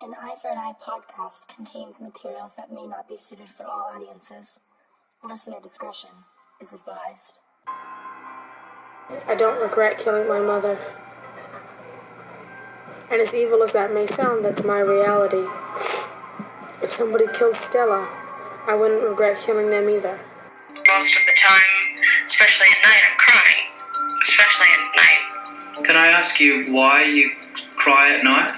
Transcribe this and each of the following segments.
An Eye for an Eye podcast contains materials that may not be suited for all audiences. Listener discretion is advised. I don't regret killing my mother. And as evil as that may sound, that's my reality. If somebody killed Stella, I wouldn't regret killing them either. Most of the time, especially at night, I'm crying. Especially at night. Can I ask you why you cry at night?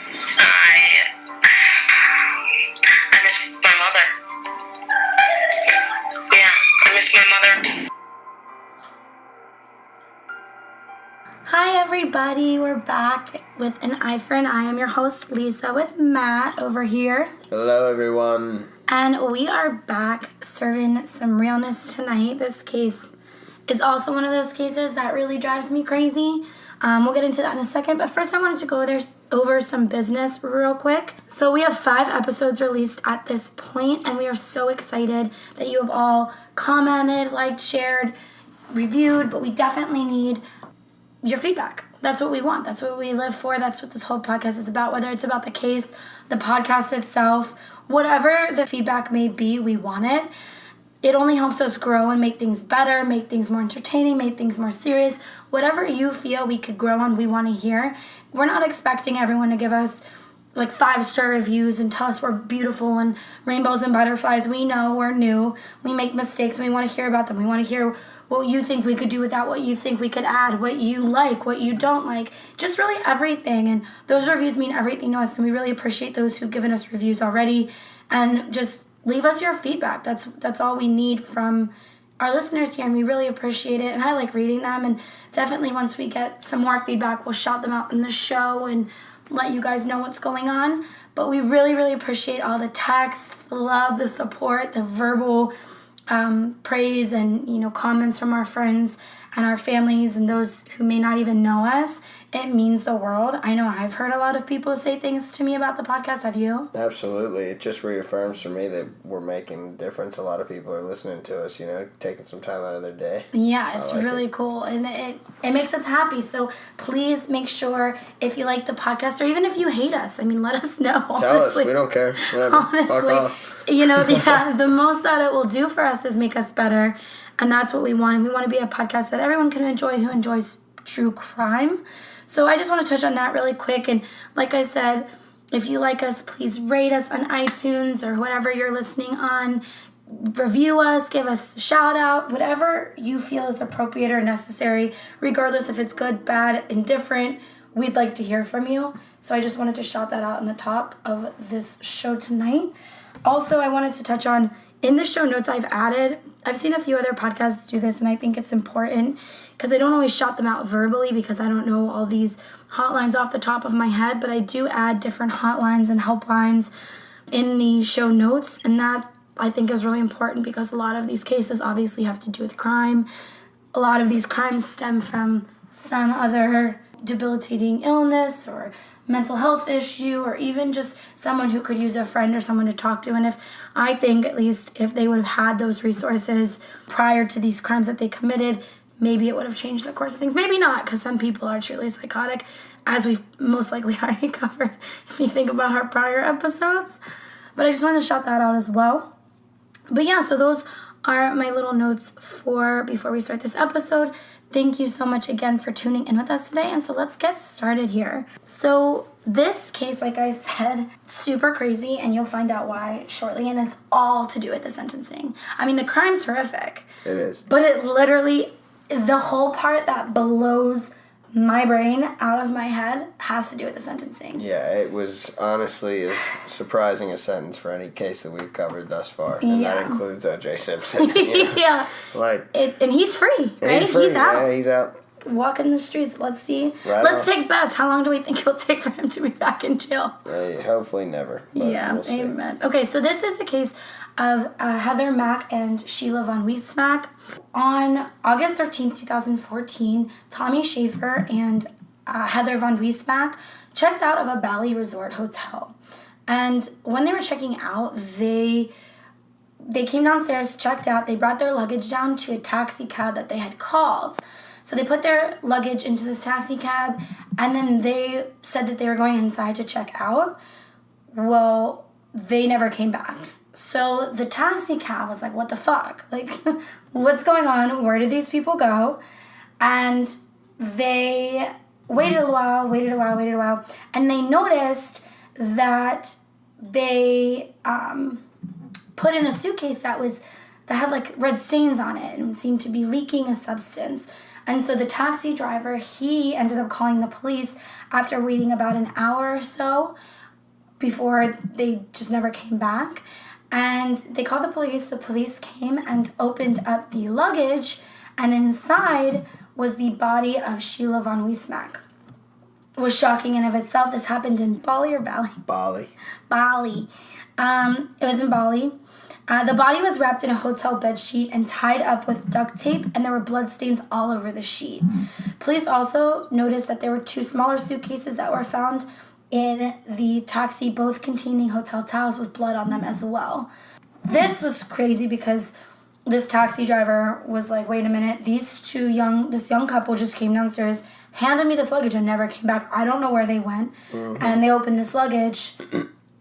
I miss my mother. Yeah, I miss my mother. Hi everybody, we're back with An Eye for an Eye. I'm your host Lisa with Matt over here. Hello everyone. And we are back serving some realness tonight. This case is also one of those cases that really drives me crazy. We'll get into that in a second, but first I wanted to go over some business real quick. So we have 5 episodes released at this point, and we are so excited that you have all commented, liked, shared, reviewed, but we definitely need your feedback. That's what we want. That's what we live for. That's what this whole podcast is about, whether it's about the case, the podcast itself, whatever the feedback may be, we want it. It only helps us grow and make things better, make things more entertaining, make things more serious. Whatever you feel we could grow on, we want to hear. We're not expecting everyone to give us like 5-star reviews and tell us we're beautiful and rainbows and butterflies. We know we're new. We make mistakes and we want to hear about them. We want to hear what you think we could do with that, what you think we could add, what you like, what you don't like, just really everything. And those reviews mean everything to us, and we really appreciate those who've given us reviews already. And just leave us your feedback. That's all we need from our listeners here, and we really appreciate it. And I like reading them, and definitely once we get some more feedback, we'll shout them out in the show and let you guys know what's going on. But we really, really appreciate all the texts, the love, the support, the verbal praise and comments from our friends and our families and those who may not even know us. It means the world. I know I've heard a lot of people say things to me about the podcast. Have you? Absolutely. It just reaffirms for me that we're making a difference. A lot of people are listening to us, taking some time out of their day. Yeah, it's really cool. And it makes us happy. So please make sure if you like the podcast or even if you hate us, let us know. Tell us. We don't care. Whatever. Honestly, fuck off. The most that it will do for us is make us better. And that's what we want. We want to be a podcast that everyone can enjoy who enjoys true crime. So I just want to touch on that really quick. And like I said, if you like us, please rate us on iTunes or whatever you're listening on. Review us, give us a shout out, whatever you feel is appropriate or necessary, regardless if it's good, bad, indifferent. We'd like to hear from you. So I just wanted to shout that out on the top of this show tonight. Also, I wanted to touch on, in the show notes I've seen a few other podcasts do this, and I think it's important because I don't always shout them out verbally because I don't know all these hotlines off the top of my head, but I do add different hotlines and helplines in the show notes, and that I think is really important because a lot of these cases obviously have to do with crime. A lot of these crimes stem from some other debilitating illness or mental health issue, or even just someone who could use a friend or someone to talk to. And I think at least if they would have had those resources prior to these crimes that they committed, maybe it would have changed the course of things. Maybe not, because some people are truly psychotic, as we've most likely already covered if you think about our prior episodes. But I just wanted to shout that out as well. But yeah, so those are my little notes for before we start this episode. Thank you so much again for tuning in with us today. And so let's get started here. So this case, like I said, super crazy, and you'll find out why shortly. And it's all to do with the sentencing. The crime's horrific. It is. But it literally, the whole part that blows my brain out of my head has to do with the sentencing. Yeah, it was honestly as surprising a sentence for any case that we've covered thus far. And that includes O.J. Simpson. Yeah. And he's free, right? He's free. He's out. Yeah, he's out. Walking the streets. Let's see. Let's take bets. How long do we think it'll take for him to be back in jail? Hopefully never. Yeah, we'll see. Amen. Okay, so this is the case of Heather Mack and Sheila Von Wiesmack. On August 13th, 2014, Tommy Schaefer and Heather Von Wiesmack checked out of a Bali Resort hotel. And when they were checking out, they came downstairs, checked out, they brought their luggage down to a taxi cab that they had called. So they put their luggage into this taxi cab, and then they said that they were going inside to check out. Well, they never came back. So the taxi cab was like, what the fuck? Like, what's going on? Where did these people go? And they waited a while, and they noticed that they put in a suitcase that had like red stains on it and seemed to be leaking a substance. And so the taxi driver, he ended up calling the police after waiting about an hour or so before they just never came back. And they called the police. The police came and opened up the luggage, and inside was the body of Sheila von Wiesmack. It was shocking in of itself. This happened in Bali or Bali? Bali. Bali. It was in Bali. The body was wrapped in a hotel bed sheet and tied up with duct tape, and there were blood stains all over the sheet. Police also noticed that there were 2 smaller suitcases that were found in the taxi, both containing hotel towels with blood on them as well. This was crazy because this taxi driver was like, wait a minute, this young couple just came downstairs, handed me this luggage and never came back. I don't know where they went. Mm-hmm. And they opened this luggage,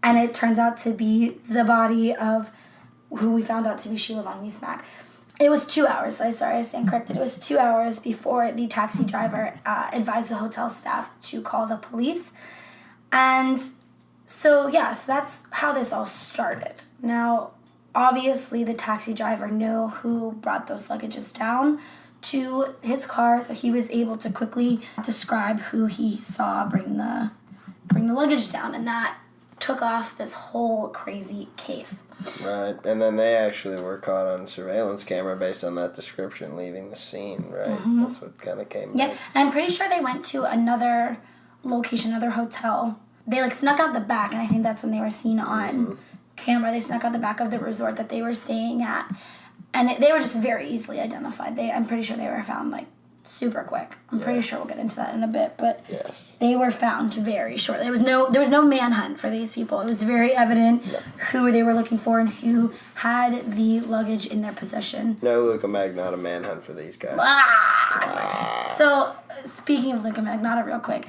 and it turns out to be the body of who we found out to be Sheila von Wiesmack. It was 2 hours. I stand corrected. It was 2 hours before the taxi driver advised the hotel staff to call the police. And so that's how this all started. Now, obviously, the taxi driver knew who brought those luggages down to his car, so he was able to quickly describe who he saw bring the luggage down, and that took off this whole crazy case. Right, and then they actually were caught on surveillance camera based on that description leaving the scene, right? Mm-hmm. That's what kind of came Yep, and I'm pretty sure they went to another location, another hotel. They like snuck out the back, and I think that's when they were seen on camera. They snuck out the back of the resort that they were staying at, and they were just very easily identified. I'm pretty sure they were found like super quick. I'm pretty sure we'll get into that in a bit, but they were found very shortly. There was no manhunt for these people. It was very evident who they were looking for and who had the luggage in their possession. No Luka Magnotta manhunt for these guys. So speaking of Luka Magnotta, real quick,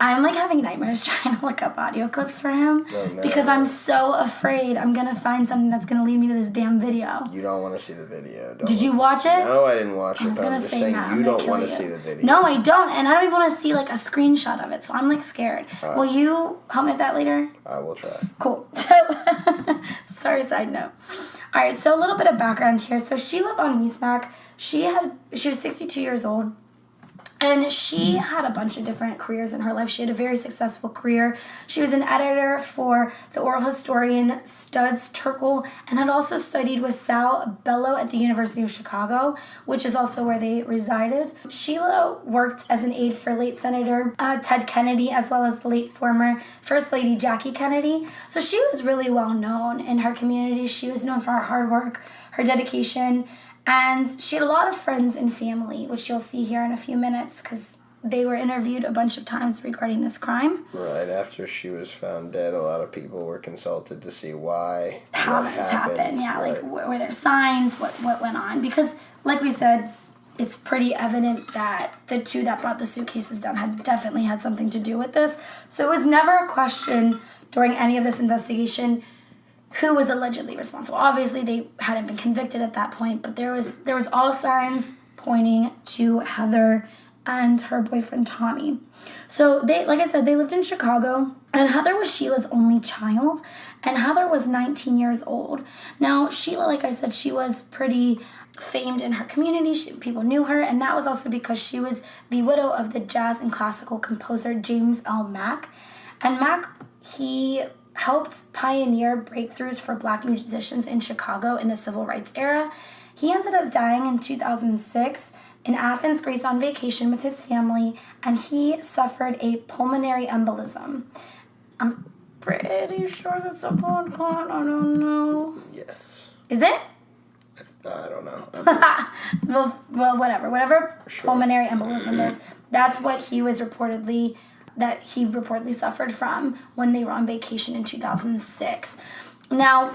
I'm like having nightmares trying to look up audio clips for him because I'm so afraid I'm going to find something that's going to lead me to this damn video. You don't want to see the video. Did you watch it? No, I didn't watch it, but I'm just saying you don't want to see the video. No, I don't, and I don't even want to see like a screenshot of it, so I'm like scared. Will you help me with that later? I will try. Cool. So, sorry, side note. All right, so a little bit of background here. So Sheila von Wiesmack, she was 62 years old. And she had a bunch of different careers in her life. She had a very successful career. She was an editor for the oral historian Studs Terkel and had also studied with Sal Bellow at the University of Chicago, which is also where they resided. Sheila worked as an aide for late Senator Ted Kennedy, as well as the late former First Lady Jackie Kennedy. So she was really well known in her community. She was known for her hard work, her dedication, and she had a lot of friends and family, which you'll see here in a few minutes because they were interviewed a bunch of times regarding this crime. Right after she was found dead, a lot of people were consulted to see why. How this happened. Yeah, right. Like were there signs, what went on? Because, like we said, it's pretty evident that the 2 that brought the suitcases down had definitely had something to do with this. So it was never a question during any of this investigation who was allegedly responsible. Obviously, they hadn't been convicted at that point, but there was all signs pointing to Heather and her boyfriend Tommy. So they, like I said, they lived in Chicago, and Heather was Sheila's only child, and Heather was 19 years old. Now, Sheila, like I said, she was pretty famed in her community. People knew her, and that was also because she was the widow of the jazz and classical composer James L. Mack. And Mack, he helped pioneer breakthroughs for Black musicians in Chicago in the Civil Rights era. He ended up dying in 2006 in Athens, Greece, on vacation with his family, and he suffered a pulmonary embolism. I'm pretty sure that's a blood clot. I don't know. Yes. Is it? I don't know. well, whatever sure. Pulmonary embolism is. That's what he reportedly suffered from when they were on vacation in 2006. Now,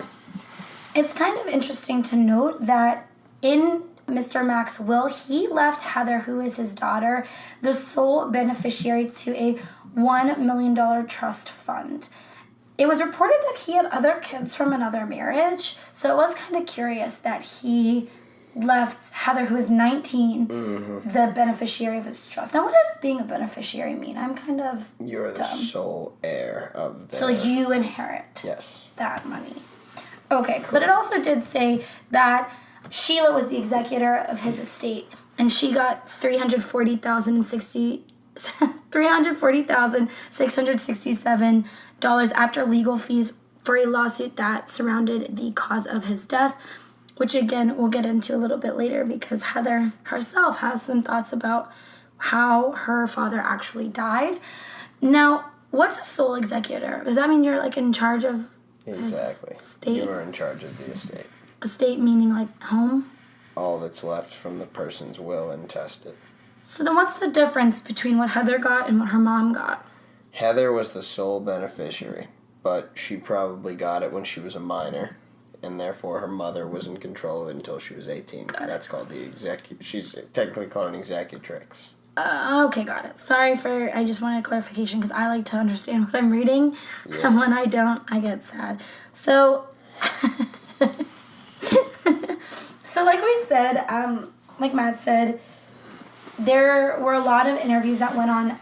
it's kind of interesting to note that in Mr. Mack's will, he left Heather, who is his daughter, the sole beneficiary to a $1 million trust fund. it was reported that he had other kids from another marriage. So it was kind of curious that he left Heather, who was 19, the beneficiary of his trust. Now, what does being a beneficiary mean? I'm kind of You're the dumb. sole heir of the... So you inherit Yes. that money. Okay, but it also did say that Sheila was the executor of his estate, and she got $340,667 after legal fees for a lawsuit that surrounded the cause of his death, which again we'll get into a little bit later because Heather herself has some thoughts about how her father actually died. Now, what's a sole executor? Does that mean you're like in charge of Exactly. his estate? You are in charge of the estate. Estate meaning like home? All that's left from the person's will and testament. So then what's the difference between what Heather got and what her mom got? Heather was the sole beneficiary, but she probably got it when she was a minor, and therefore her mother was in control of it until she was 18. That's called the she's technically called an executrix. Okay, got it. Sorry for, I just wanted clarification because I like to understand what I'm reading, and when I don't, I get sad. So, so like we said, like Matt said, there were a lot of interviews that went on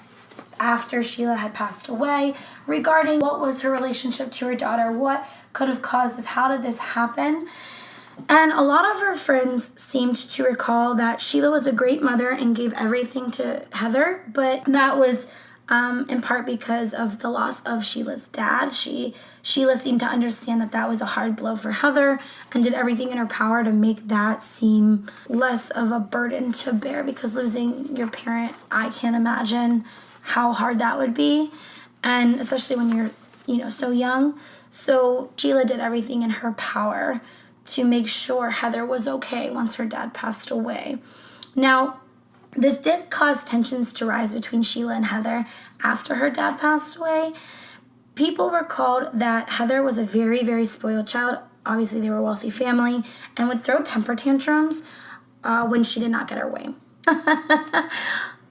after Sheila had passed away regarding what was her relationship to her daughter, what could have caused this, how did this happen? And a lot of her friends seemed to recall that Sheila was a great mother and gave everything to Heather, but that was in part because of the loss of Sheila's dad. Sheila seemed to understand that that was a hard blow for Heather and did everything in her power to make that seem less of a burden to bear, because losing your parent, I can't imagine how hard that would be, and especially when you're, so young. So Sheila did everything in her power to make sure Heather was okay once her dad passed away. Now, this did cause tensions to rise between Sheila and Heather after her dad passed away. People recalled that Heather was a very, very spoiled child. Obviously, they were a wealthy family, and would throw temper tantrums when she did not get her way.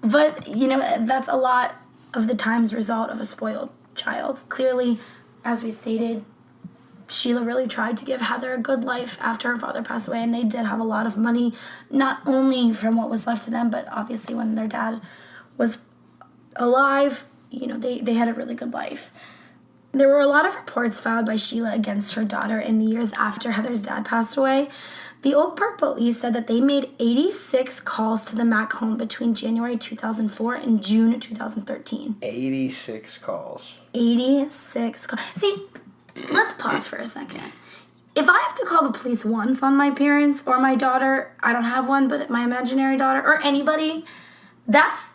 But, that's a lot of the times result of a spoiled child. Clearly, as we stated, Sheila really tried to give Heather a good life after her father passed away, and they did have a lot of money, not only from what was left to them, but obviously when their dad was alive, they had a really good life. There were a lot of reports filed by Sheila against her daughter in the years after Heather's dad passed away. The Oak Park police said that they made 86 calls to the Mack home between January 2004 and June 2013. 86 calls. 86 calls. See, let's pause for a second. If I have to call the police once on my parents or my daughter, I don't have one, but my imaginary daughter or anybody, that's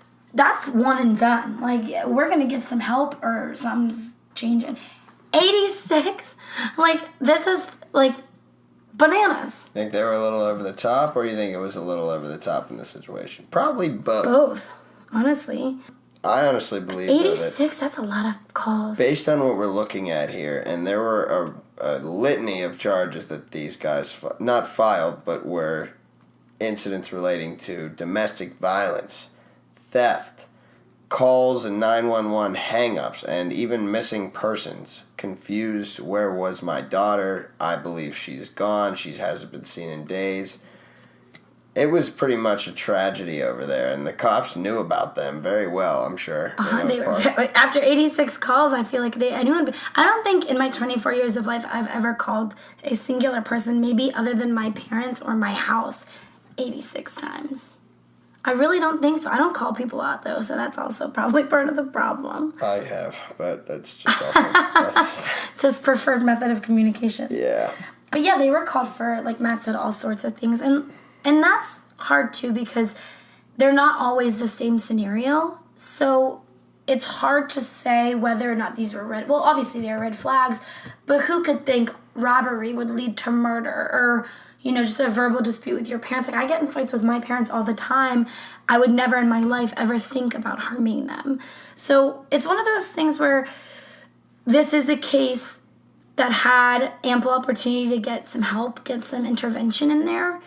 one and done. Like, we're going to get some help or something's changing. 86? Like, this is, like, bananas. Think they were a little over the top, or you think it was a little over the top in this situation? Probably both. Both, honestly. I honestly believe 86, that's a lot of calls. Based on what we're looking at here, and there were a litany of charges that these guys not filed, but were incidents relating to domestic violence, theft, calls and 911 hang-ups, and even missing persons. Confused, where was my daughter? I believe she's gone. She hasn't been seen in days. It was pretty much a tragedy over there, and the cops knew about them very well, I'm sure. After 86 calls, I feel like I don't think in my 24 years of life I've ever called a singular person, maybe other than my parents or my house, 86 times. I really don't think so. I don't call people out, though, so that's also probably part of the problem. I have, but it's just also... Just preferred method of communication. Yeah. But yeah, they were called for, like Matt said, all sorts of things. And that's hard, too, because they're not always the same scenario. So it's hard to say whether or not these were red... Well, obviously they were red flags, but who could think robbery would lead to murder or... just a verbal dispute with your parents. Like, I get in fights with my parents all the time. I would never in my life ever think about harming them. So it's one of those things where this is a case that had ample opportunity to get some help, get some intervention in there.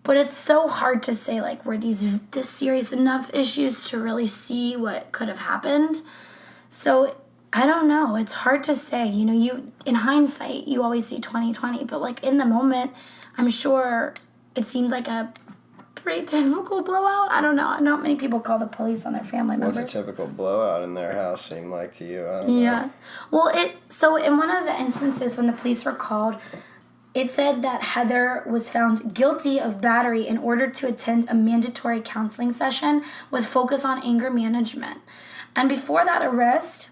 But it's so hard to say, like, were these this serious enough issues to really see what could have happened. So I don't know. It's hard to say. You know, you in hindsight, you always see 2020, but like in the moment, I'm sure it seemed like a pretty typical blowout. I don't know. Not many people call the police on their family members. What's a typical blowout in their house seem like to you? I don't know. Yeah. Well, so in one of the instances when the police were called, it said that Heather was found guilty of battery in order to attend a mandatory counseling session with focus on anger management. And before that arrest,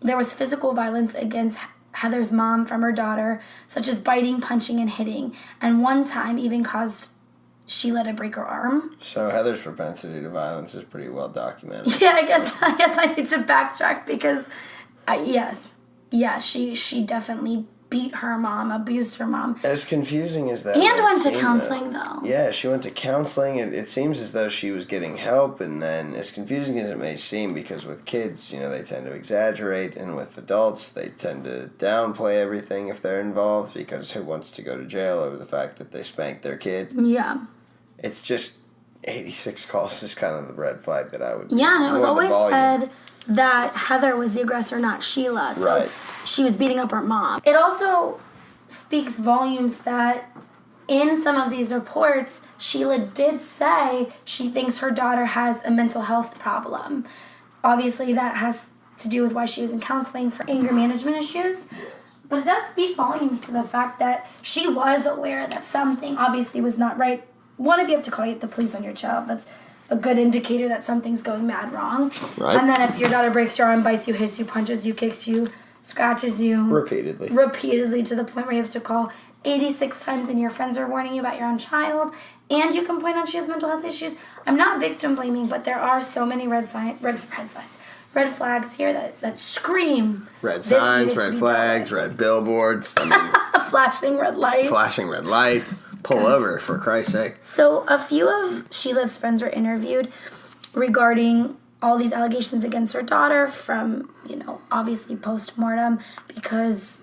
there was physical violence against Heather's mom from her daughter, such as biting, punching, and hitting, and one time even caused Sheila to break her arm. So Heather's propensity to violence is pretty well documented. Yeah, I guess I need to backtrack because, she definitely beat her mom, abused her mom. As confusing as that and may went to seem, counseling, though. Yeah, she went to counseling, and it seems as though she was getting help, and then, as confusing as it may seem, because with kids, you know, they tend to exaggerate, and with adults, they tend to downplay everything if they're involved, because who wants to go to jail over the fact that they spanked their kid? Yeah. It's just, 86 calls is kind of the red flag that I would... Yeah, and it was always said that Heather was the aggressor, not Sheila. So right. She was beating up her mom. It also speaks volumes that in some of these reports, Sheila did say she thinks her daughter has a mental health problem. Obviously, that has to do with why she was in counseling for anger management issues. But it does speak volumes to the fact that she was aware that something obviously was not right. One, if you have to call the police on your child, that's a good indicator that something's going mad wrong. Right. And then if your daughter breaks your arm, bites you, hits you, punches you, kicks you, scratches you. Repeatedly to the point where you have to call 86 times and your friends are warning you about your own child. And you can point out she has mental health issues. I'm not victim blaming, but there are so many red flags here that scream. Red signs, red flags, red billboards. I mean, flashing red light. Pull over, for Christ's sake. So a few of Sheila's friends were interviewed regarding all these allegations against her daughter from, obviously post-mortem, because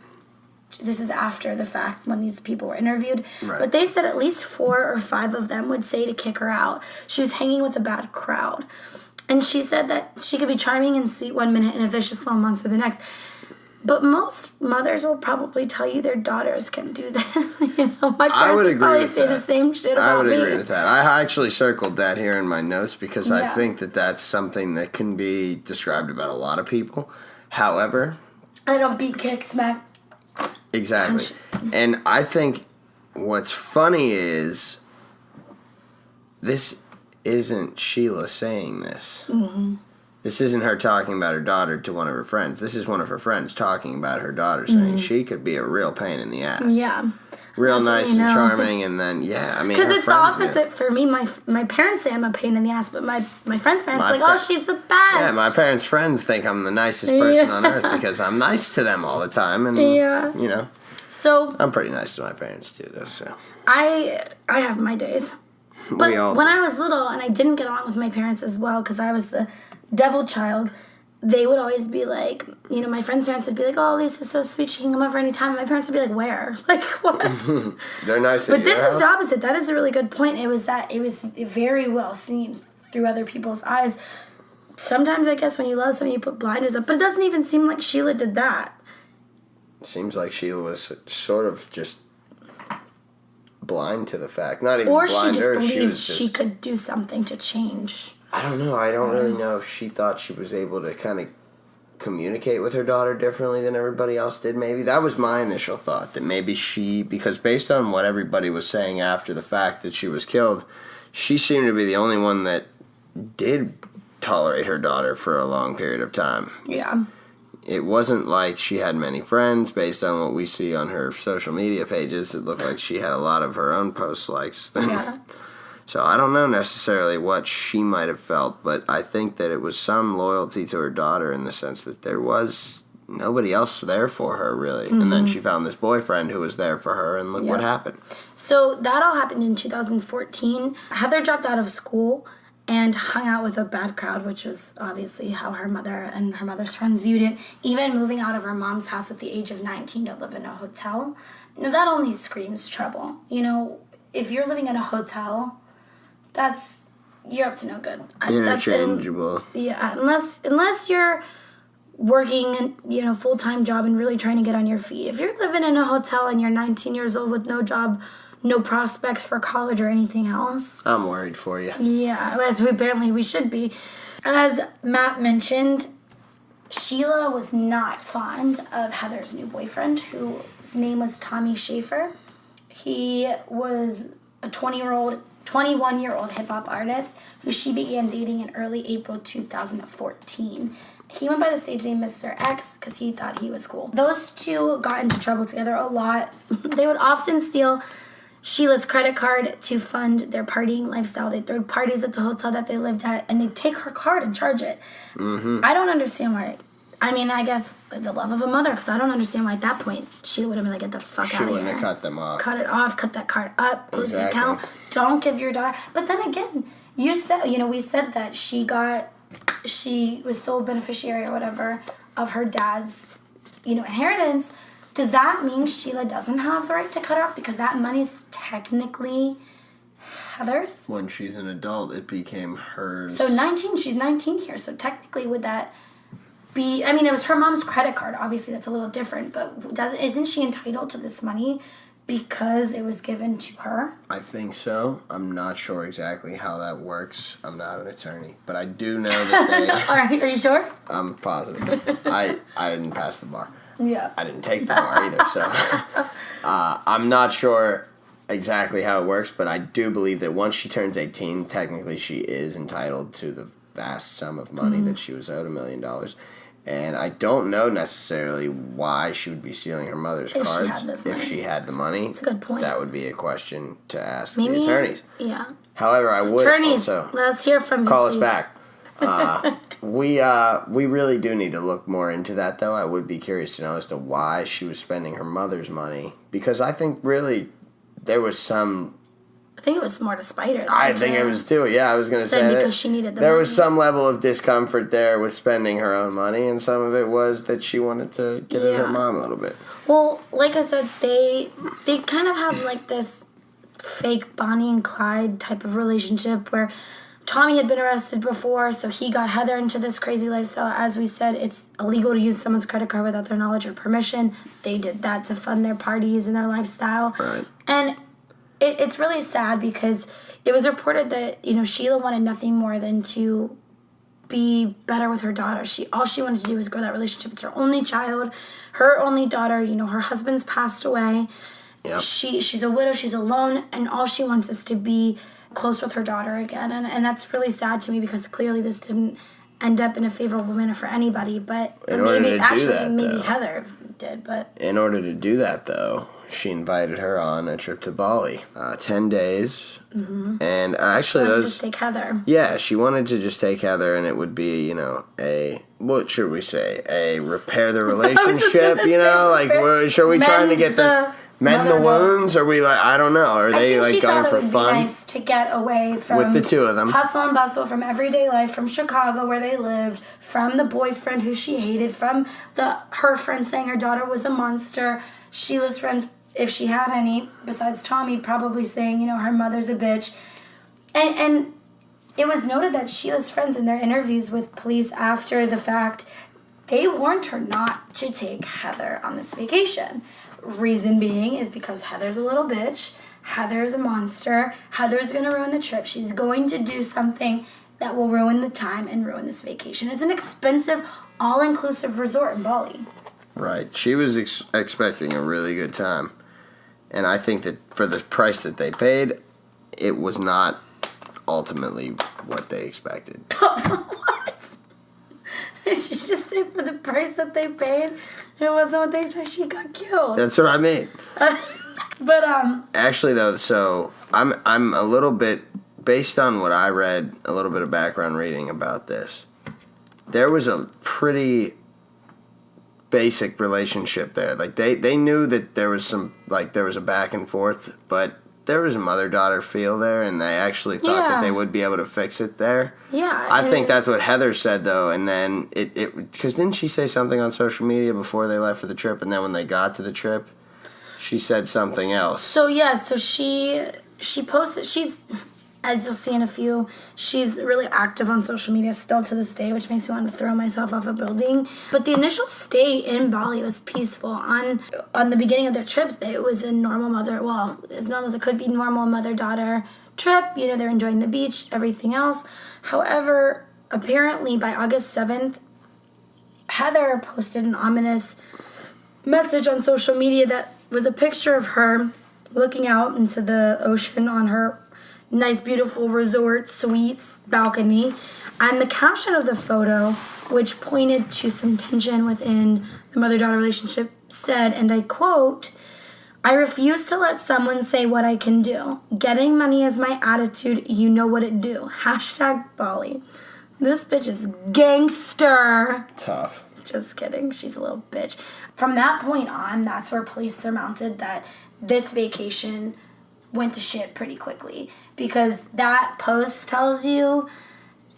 this is after the fact when these people were interviewed. Right. But they said at least 4 or 5 of them would say to kick her out. She was hanging with a bad crowd. And she said that she could be charming and sweet one minute and a vicious little monster the next. But most mothers will probably tell you their daughters can do this. My parents would probably say the same shit about me. I would agree with that. I actually circled that here in my notes because I think that that's something that can be described about a lot of people. However... I don't beat kicks, Mack. Exactly. And I think what's funny is this isn't Sheila saying this. Mm-hmm. This isn't her talking about her daughter to one of her friends. This is one of her friends talking about her daughter, saying she could be a real pain in the ass. Yeah. Real nice and charming, and then, because it's the opposite for me. My parents say I'm a pain in the ass, but my friends' parents are like, oh, she's the best. Yeah, my parents' friends think I'm the nicest person on earth because I'm nice to them all the time, and, So I'm pretty nice to my parents, too, though, so. I have my days. But when I was little, and I didn't get along with my parents as well, because I was the devil child, they would always be like, my friends' parents would be like, oh, Lisa's so sweet, she can come over anytime. And my parents would be like, where? Like, what? They're nice at But this is the opposite. That is a really good point. It was very well seen through other people's eyes. Sometimes, I guess, when you love someone, you put blinders up. But it doesn't even seem like Sheila did that. Seems like Sheila was sort of just blind to the fact. Not even or blind. Or she just believed she could do something to change. I don't know. I don't really know if she thought she was able to kind of communicate with her daughter differently than everybody else did, maybe. That was my initial thought, that maybe because based on what everybody was saying after the fact that she was killed, she seemed to be the only one that did tolerate her daughter for a long period of time. Yeah. It wasn't like she had many friends. Based on what we see on her social media pages, it looked like she had a lot of her own post likes. Yeah. So I don't know necessarily what she might have felt, but I think that it was some loyalty to her daughter in the sense that there was nobody else there for her, really. Mm-hmm. And then she found this boyfriend who was there for her, and look what happened. So that all happened in 2014. Heather dropped out of school and hung out with a bad crowd, which was obviously how her mother and her mother's friends viewed it, even moving out of her mom's house at the age of 19 to live in a hotel. Now, that only screams trouble. If you're living in a hotel, you're up to no good. Interchangeable. Unless you're working, full-time job and really trying to get on your feet. If you're living in a hotel and you're 19 years old with no job, no prospects for college or anything else. I'm worried for you. Yeah, as we should be. As Matt mentioned, Sheila was not fond of Heather's new boyfriend, whose name was Tommy Schaefer. He was a 21-year-old hip-hop artist who she began dating in early April 2014. He went by the stage name Mr. X because he thought he was cool. Those two got into trouble together a lot. They would often steal Sheila's credit card to fund their partying lifestyle. They'd throw parties at the hotel that they lived at, and they'd take her card and charge it. Mm-hmm. I don't understand why. I mean, I guess the love of a mother, because I don't understand why at that point Sheila would have been like, get the fuck out of here. She wouldn't have cut them off. Cut it off, cut that card up, close the account. Don't give your daughter. But then again, we said that she was sole beneficiary or whatever of her dad's, inheritance. Does that mean Sheila doesn't have the right to cut her off because that money's technically Heather's? When she's an adult, it became hers. So she's 19 here. So technically, would that be? I mean, it was her mom's credit card. Obviously, that's a little different. But isn't she entitled to this money because it was given to her? I think so. I'm not sure exactly how that works. I'm not an attorney, but I do know that Are you sure? I'm positive. I didn't pass the bar. Yeah. I didn't take the bar either, so I'm not sure exactly how it works, but I do believe that once she turns 18, technically she is entitled to the vast sum of money that she was owed, $1 million. And I don't know necessarily why she would be stealing her mother's cards if she had the money. That's a good point. That would be a question to ask the attorneys. Yeah. However, I would attorneys, also let us hear from you. Call us back. We really do need to look more into that, though. I would be curious to know as to why she was spending her mother's money, because I think really there was some. I think it was more to spite her. I think it was too. Yeah, I was going to say because she needed the there money. was some level of discomfort there with spending her own money, and some of it was that she wanted to give it her mom a little bit. Well, like I said, they kind of have like this fake Bonnie and Clyde type of relationship where Tommy had been arrested before, so he got Heather into this crazy lifestyle. As we said, it's illegal to use someone's credit card without their knowledge or permission. They did that to fund their parties and their lifestyle. Right. And it's really sad because it was reported that, Sheila wanted nothing more than to be better with her daughter. All she wanted to do was grow that relationship. It's her only child, her only daughter. Her husband's passed away. Yep. She's a widow. She's alone, and all she wants is to be close with her daughter again. And that's really sad to me because clearly this didn't end up in a favorable manner for anybody. But maybe Heather did. But in order to do that, though, she invited her on a trip to Bali, 10 days, and actually those just take Heather. Yeah, she wanted to just take Heather, and it would be, what should we say, a repair the relationship, are we trying to get this, mend the wounds, or we I don't know, are they going for fun? Be nice to get away from with the two of them, hustle and bustle, from everyday life, from Chicago where they lived, from the boyfriend who she hated, from her friend saying her daughter was a monster, Sheila's friends, if she had any, besides Tommy, probably saying, her mother's a bitch. And it was noted that Sheila's friends in their interviews with police after the fact, they warned her not to take Heather on this vacation. Reason being is because Heather's a little bitch, Heather's a monster, Heather's going to ruin the trip. She's going to do something that will ruin the time and ruin this vacation. It's an expensive, all-inclusive resort in Bali. Right. She was expecting a really good time. And I think that for the price that they paid, it was not ultimately what they expected. What? Did you just say for the price that they paid, it wasn't what they expected? She got killed. That's what I mean. But actually, though, so I'm a little bit, based on what I read, a little bit of background reading about this, there was a pretty basic relationship there. Like they knew that there was there was a back and forth, but there was a mother-daughter feel there, and they actually thought that they would be able to fix it there. Yeah. I think that's what Heather said, though, and then it because didn't she say something on social media before they left for the trip, and then when they got to the trip, she said something else. So she posted, as you'll see in a few, she's really active on social media still to this day, which makes me want to throw myself off a building. But the initial stay in Bali was peaceful. On the beginning of their trips, it was a normal as normal as it could be, normal mother-daughter trip. You know, they're enjoying the beach, everything else. However, apparently by August 7th, Heather posted an ominous message on social media that was a picture of her looking out into the ocean on her nice, beautiful resort suites balcony. And the caption of the photo, which pointed to some tension within the mother-daughter relationship, said, and I quote, "I refuse to let someone say what I can do. Getting money is my attitude. You know what it do. Hashtag Bali." This bitch is gangster. Tough. Just kidding. She's a little bitch. From that point on, that's where police surmounted that this vacation went to shit pretty quickly, because that post tells you,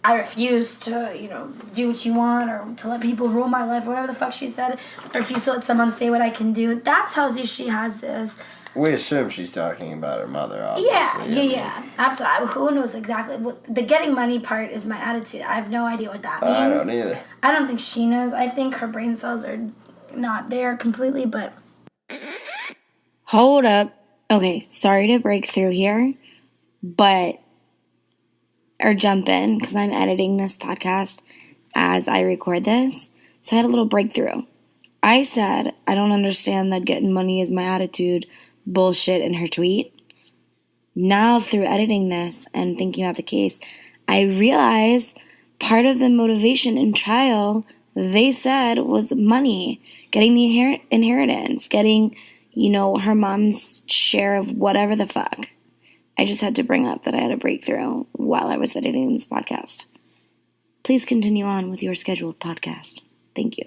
I refuse to, do what you want, or to let people rule my life, whatever the fuck she said. I refuse to let someone say what I can do. That tells you she has this. We assume she's talking about her mother, obviously. Yeah, absolutely. Who knows exactly? The getting money part is my attitude. I have no idea what that means. I don't either. I don't think she knows. I think her brain cells are not there completely, but... Hold up. Okay, sorry to break through here, or jump in, because I'm editing this podcast as I record this, so I had a little breakthrough. I said, I don't understand that getting money is my attitude bullshit in her tweet. Now, through editing this and thinking about the case, I realize part of the motivation in trial, they said, was money, getting the inheritance, getting, her mom's share of whatever the fuck. I just had to bring up that I had a breakthrough while I was editing this podcast. Please continue on with your scheduled podcast. Thank you.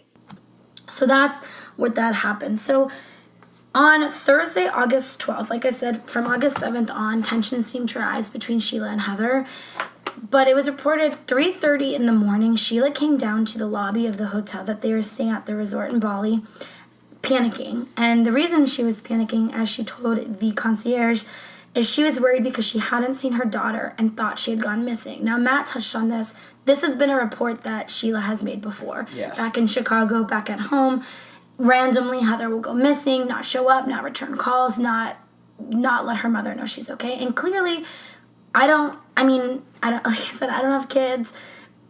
So that's what that happened. So on Thursday, August 12th, like I said, from August 7th on, tensions seemed to rise between Sheila and Heather. But it was reported 3:30 in the morning, Sheila came down to the lobby of the hotel that they were staying at, the resort in Bali, panicking. And the reason she was panicking, as she told the concierge, is she was worried because she hadn't seen her daughter and thought she had gone missing. Now, Matt touched on this. This has been a report that Sheila has made before. Yes. Back in Chicago, back at home. Randomly, Heather will go missing, not show up, not return calls, not let her mother know she's okay. And clearly, I don't, like I said, I don't have kids,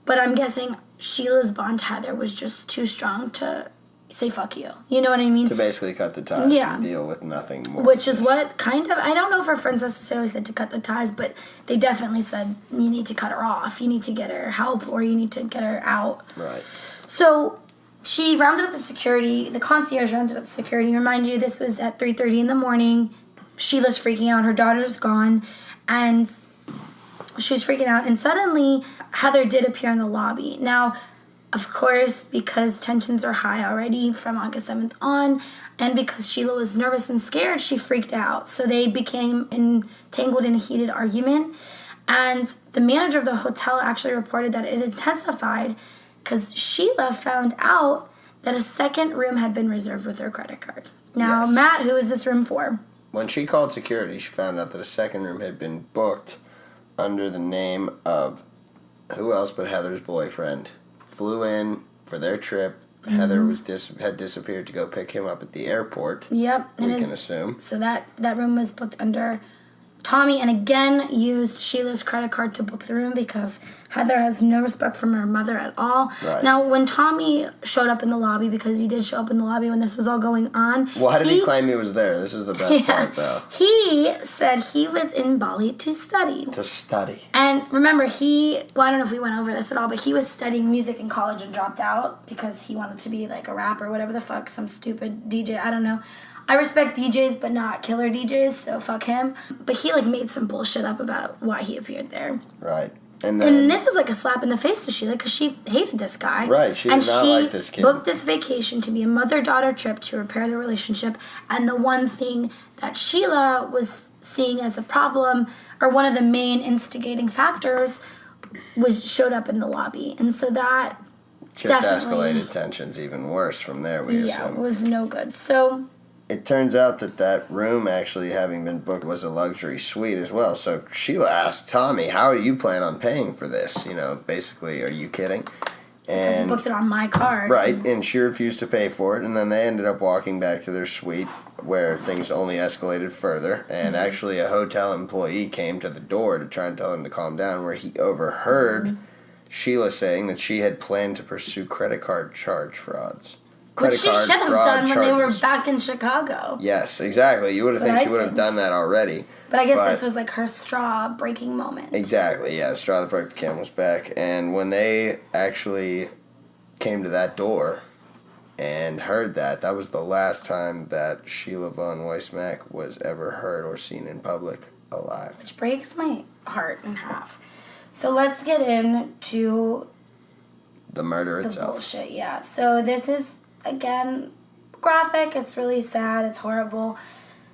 but I'm guessing Sheila's bond to Heather was just too strong to say fuck you. You know what I mean? To basically cut the ties and deal with nothing more. Which is what kind of, I don't know if her friends necessarily said to cut the ties, but they definitely said you need to cut her off, you need to get her help, or you need to get her out. Right. So she rounded up the security, the concierge rounded up the security. Remind you, this was at 3:30 in the morning. Sheila's freaking out, her daughter's gone, and she's freaking out. And suddenly, Heather did appear in the lobby. Now, of course, because tensions are high already from August 7th on, and because Sheila was nervous and scared, she freaked out. So they became entangled in a heated argument. And the manager of the hotel actually reported that it intensified because Sheila found out that a second room had been reserved with her credit card. Now, Yes. Matt, who is this room for? When she called security, she found out that a second room had been booked under the name of who else but Heather's boyfriend. Flew in for their trip. Mm-hmm. Heather had disappeared to go pick him up at the airport. Yep. We can assume. So that room was booked under Tommy, and again used Sheila's credit card to book the room because Heather has no respect for her mother at all. Right. Now, when Tommy showed up in the lobby, because he did show up in the lobby when this was all going on. Why did he claim he was there? This is the best part, though. He said he was in Bali to study. To study. And remember, I don't know if we went over this at all, but he was studying music in college and dropped out because he wanted to be like a rapper, whatever the fuck, some stupid DJ, I don't know. I respect DJs, but not killer DJs, so fuck him. But he made some bullshit up about why he appeared there. Right. And then... And this was like a slap in the face to Sheila because she hated this guy. Right, she did not like this kid. And she booked this vacation to be a mother-daughter trip to repair the relationship. And the one thing that Sheila was seeing as a problem, or one of the main instigating factors, showed up in the lobby. And so that just escalated tensions even worse from there, we assume. Yeah, it was no good. So it turns out that room actually having been booked was a luxury suite as well. So Sheila asked Tommy, how do you plan on paying for this? You know, basically, are you kidding? Because you booked it on my card. Right, and she refused to pay for it, and then they ended up walking back to their suite where things only escalated further, and actually a hotel employee came to the door to try and tell them to calm down, where he overheard Sheila saying that she had planned to pursue credit card charge frauds. Which she should have done when they were back in Chicago. Yes, exactly. You would have think she would have done that already. But I guess this was like her straw-breaking moment. Exactly, yeah. The straw that broke the camel's back. And when they actually came to that door and heard that, that was the last time that Sheila von Weiss-Mack was ever heard or seen in public alive. Which breaks my heart in half. So let's get into the murder itself. Bullshit, yeah. So this is, again, graphic. It's really sad. It's horrible.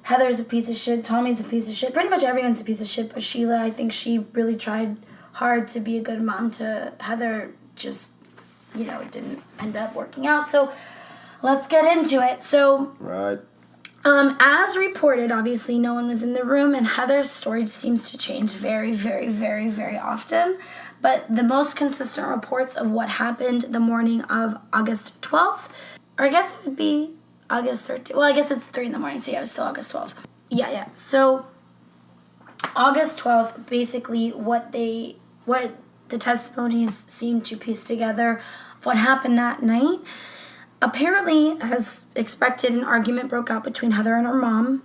Heather's a piece of shit. Tommy's a piece of shit. Pretty much everyone's a piece of shit. But Sheila, I think she really tried hard to be a good mom to Heather. Just, you know, it didn't end up working out. So let's get into it. So, right. As reported, obviously no one was in the room, and Heather's story seems to change very, very, very, very often. But the most consistent reports of what happened the morning of August 12th, or I guess it would be August 13th. Well, I guess it's 3 in the morning, so yeah, it's still August 12th. Yeah. So August 12th, basically what the testimonies seem to piece together of what happened that night. Apparently, as expected, an argument broke out between Heather and her mom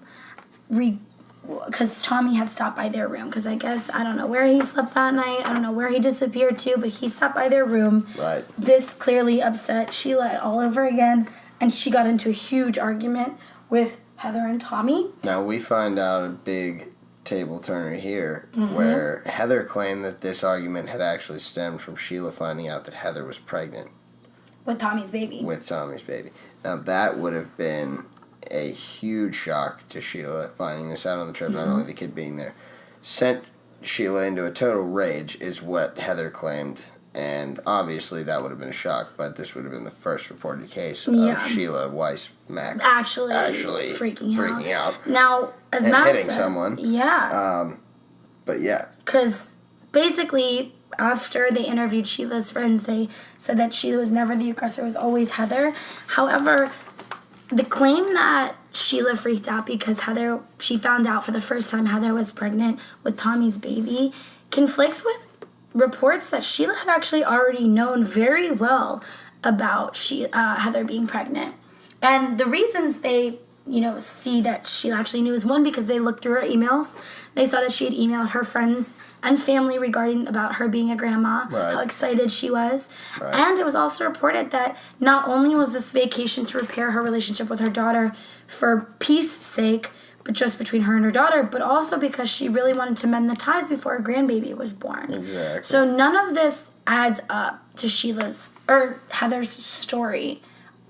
because Tommy had stopped by their room. Because I guess, I don't know where he slept that night. I don't know where he disappeared to, but he stopped by their room. Right. This clearly upset Sheila all over again, and she got into a huge argument with Heather and Tommy. Now, we find out a big table turner here where Heather claimed that this argument had actually stemmed from Sheila finding out that Heather was pregnant. With Tommy's baby. Now, that would have been a huge shock to Sheila, finding this out on the trip, not only the kid being there. Sent Sheila into a total rage, is what Heather claimed. And obviously that would have been a shock, but this would have been the first reported case of Sheila Weiss-Mack actually freaking out. Now, as and Matt hitting said, someone. Yeah. But yeah. Because basically, after they interviewed Sheila's friends, they said that Sheila was never the aggressor, it was always Heather. However, the claim that Sheila freaked out because she found out for the first time Heather was pregnant with Tommy's baby conflicts with reports that Sheila had actually already known very well about Heather being pregnant. And the reasons they, see that Sheila actually knew is one, because they looked through her emails. They saw that she had emailed her friends and family regarding about her being a grandma, how excited she was. Right. And it was also reported that not only was this vacation to repair her relationship with her daughter for peace sake, but just between her and her daughter, but also because she really wanted to mend the ties before her grandbaby was born. Exactly. So none of this adds up to Heather's story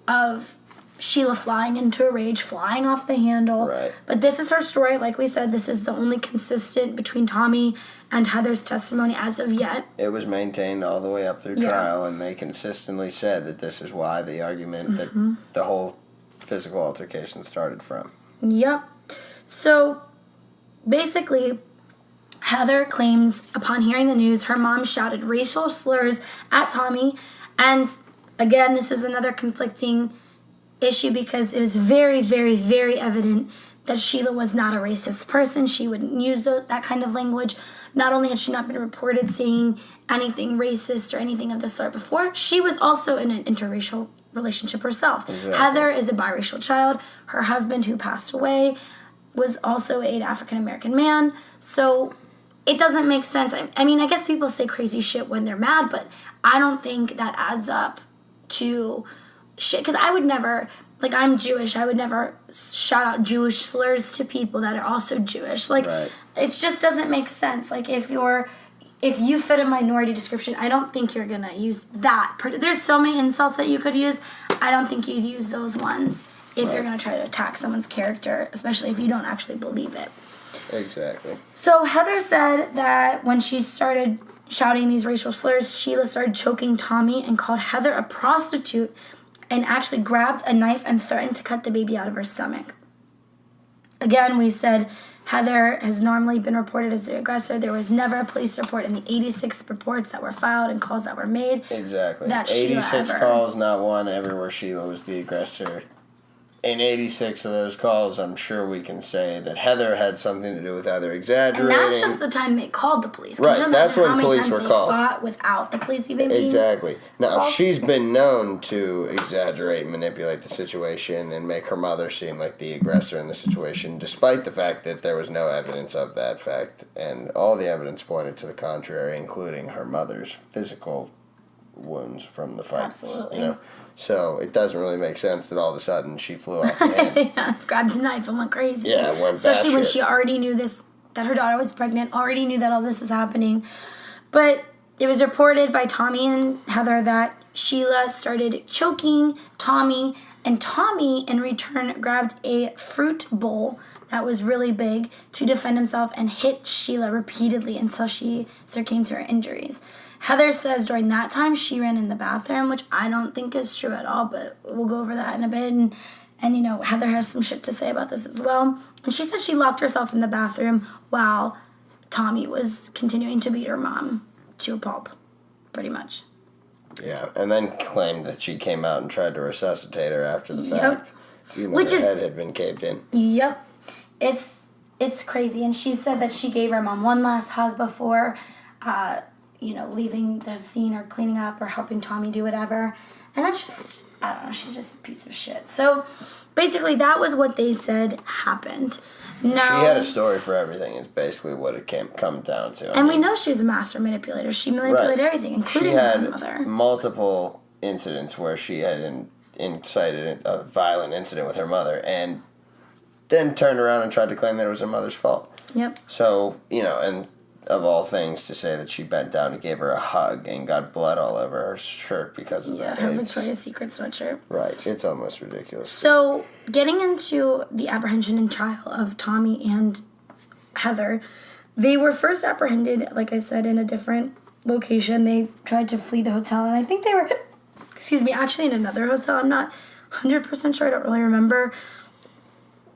of Sheila flying into a rage, flying off the handle. Right. But this is her story. Like we said, this is the only consistent between Tommy and Heather's testimony as of yet. It was maintained all the way up through trial, and they consistently said that this is why the argument that the whole physical altercation started from. Yep. So, basically, Heather claims upon hearing the news, her mom shouted racial slurs at Tommy. And, again, this is another conflicting issue because it was very, very, very evident that Sheila was not a racist person. She wouldn't use that kind of language. Not only had she not been reported saying anything racist or anything of the sort before, she was also in an interracial relationship herself. Exactly. Heather is a biracial child. Her husband, who passed away, was also an African-American man. So it doesn't make sense. I mean, I guess people say crazy shit when they're mad, but I don't think that adds up to shit. Because I would never, I'm Jewish, I would never shout out Jewish slurs to people that are also Jewish. It just doesn't make sense. If you fit a minority description, I don't think you're going to use that. There's so many insults that you could use. I don't think you'd use those ones if you're going to try to attack someone's character, especially if you don't actually believe it. Exactly. So Heather said that when she started shouting these racial slurs, Sheila started choking Tommy and called Heather a prostitute and actually grabbed a knife and threatened to cut the baby out of her stomach. Again, we said Heather has normally been reported as the aggressor. There was never a police report in the 86 reports that were filed and calls that were made. Exactly. That 86 calls, not one ever where Sheila was the aggressor. In 86 of those calls, I'm sure we can say that Heather had something to do with either exaggerating. And that's just the time they called the police. Right, that's when police were called. Fought without the police even being Exactly. Now, called. she's been known to exaggerate and manipulate the situation and make her mother seem like the aggressor in the situation, despite the fact that there was no evidence of that fact. And all the evidence pointed to the contrary, including her mother's physical wounds from the fights. Absolutely. You know? So it doesn't really make sense that all of a sudden she flew off the handle. Yeah, grabbed a knife and went crazy. Yeah, went especially when batshit. she already knew this, that her daughter was pregnant, already knew that all this was happening. But it was reported by Tommy and Heather that Sheila started choking Tommy, and Tommy in return grabbed a fruit bowl that was really big to defend himself and hit Sheila repeatedly until she succumbed to her injuries. Heather says during that time she ran in the bathroom, which I don't think is true at all, but we'll go over that in a bit. And you know, Heather has some shit to say about this as well. And she said she locked herself in the bathroom while Tommy was continuing to beat her mom to a pulp, pretty much. Yeah, and then claimed that she came out and tried to resuscitate her after the fact, even though Which her is- head had been caved in. Yep. It's crazy. And she said that she gave her mom one last hug before, leaving the scene or cleaning up or helping Tommy do whatever. And that's just, I don't know, she's just a piece of shit. So basically that was what they said happened. Now, She had a story for everything is basically what it come down to. and we know she was a master manipulator. She manipulated everything, including she had her mother. multiple incidents where she had incited a violent incident with her mother and then turned around and tried to claim that it was her mother's fault. Yep. So, and of all things, to say that she bent down and gave her a hug and got blood all over her shirt because of Yeah, that. her It's- Victoria's Secret sweatshirt. Right. It's almost ridiculous. So, getting into the apprehension and trial of Tommy and Heather, they were first apprehended, like I said, in a different location. They tried to flee the hotel, and I think they were, actually in another hotel. I'm not 100% sure. I don't really remember.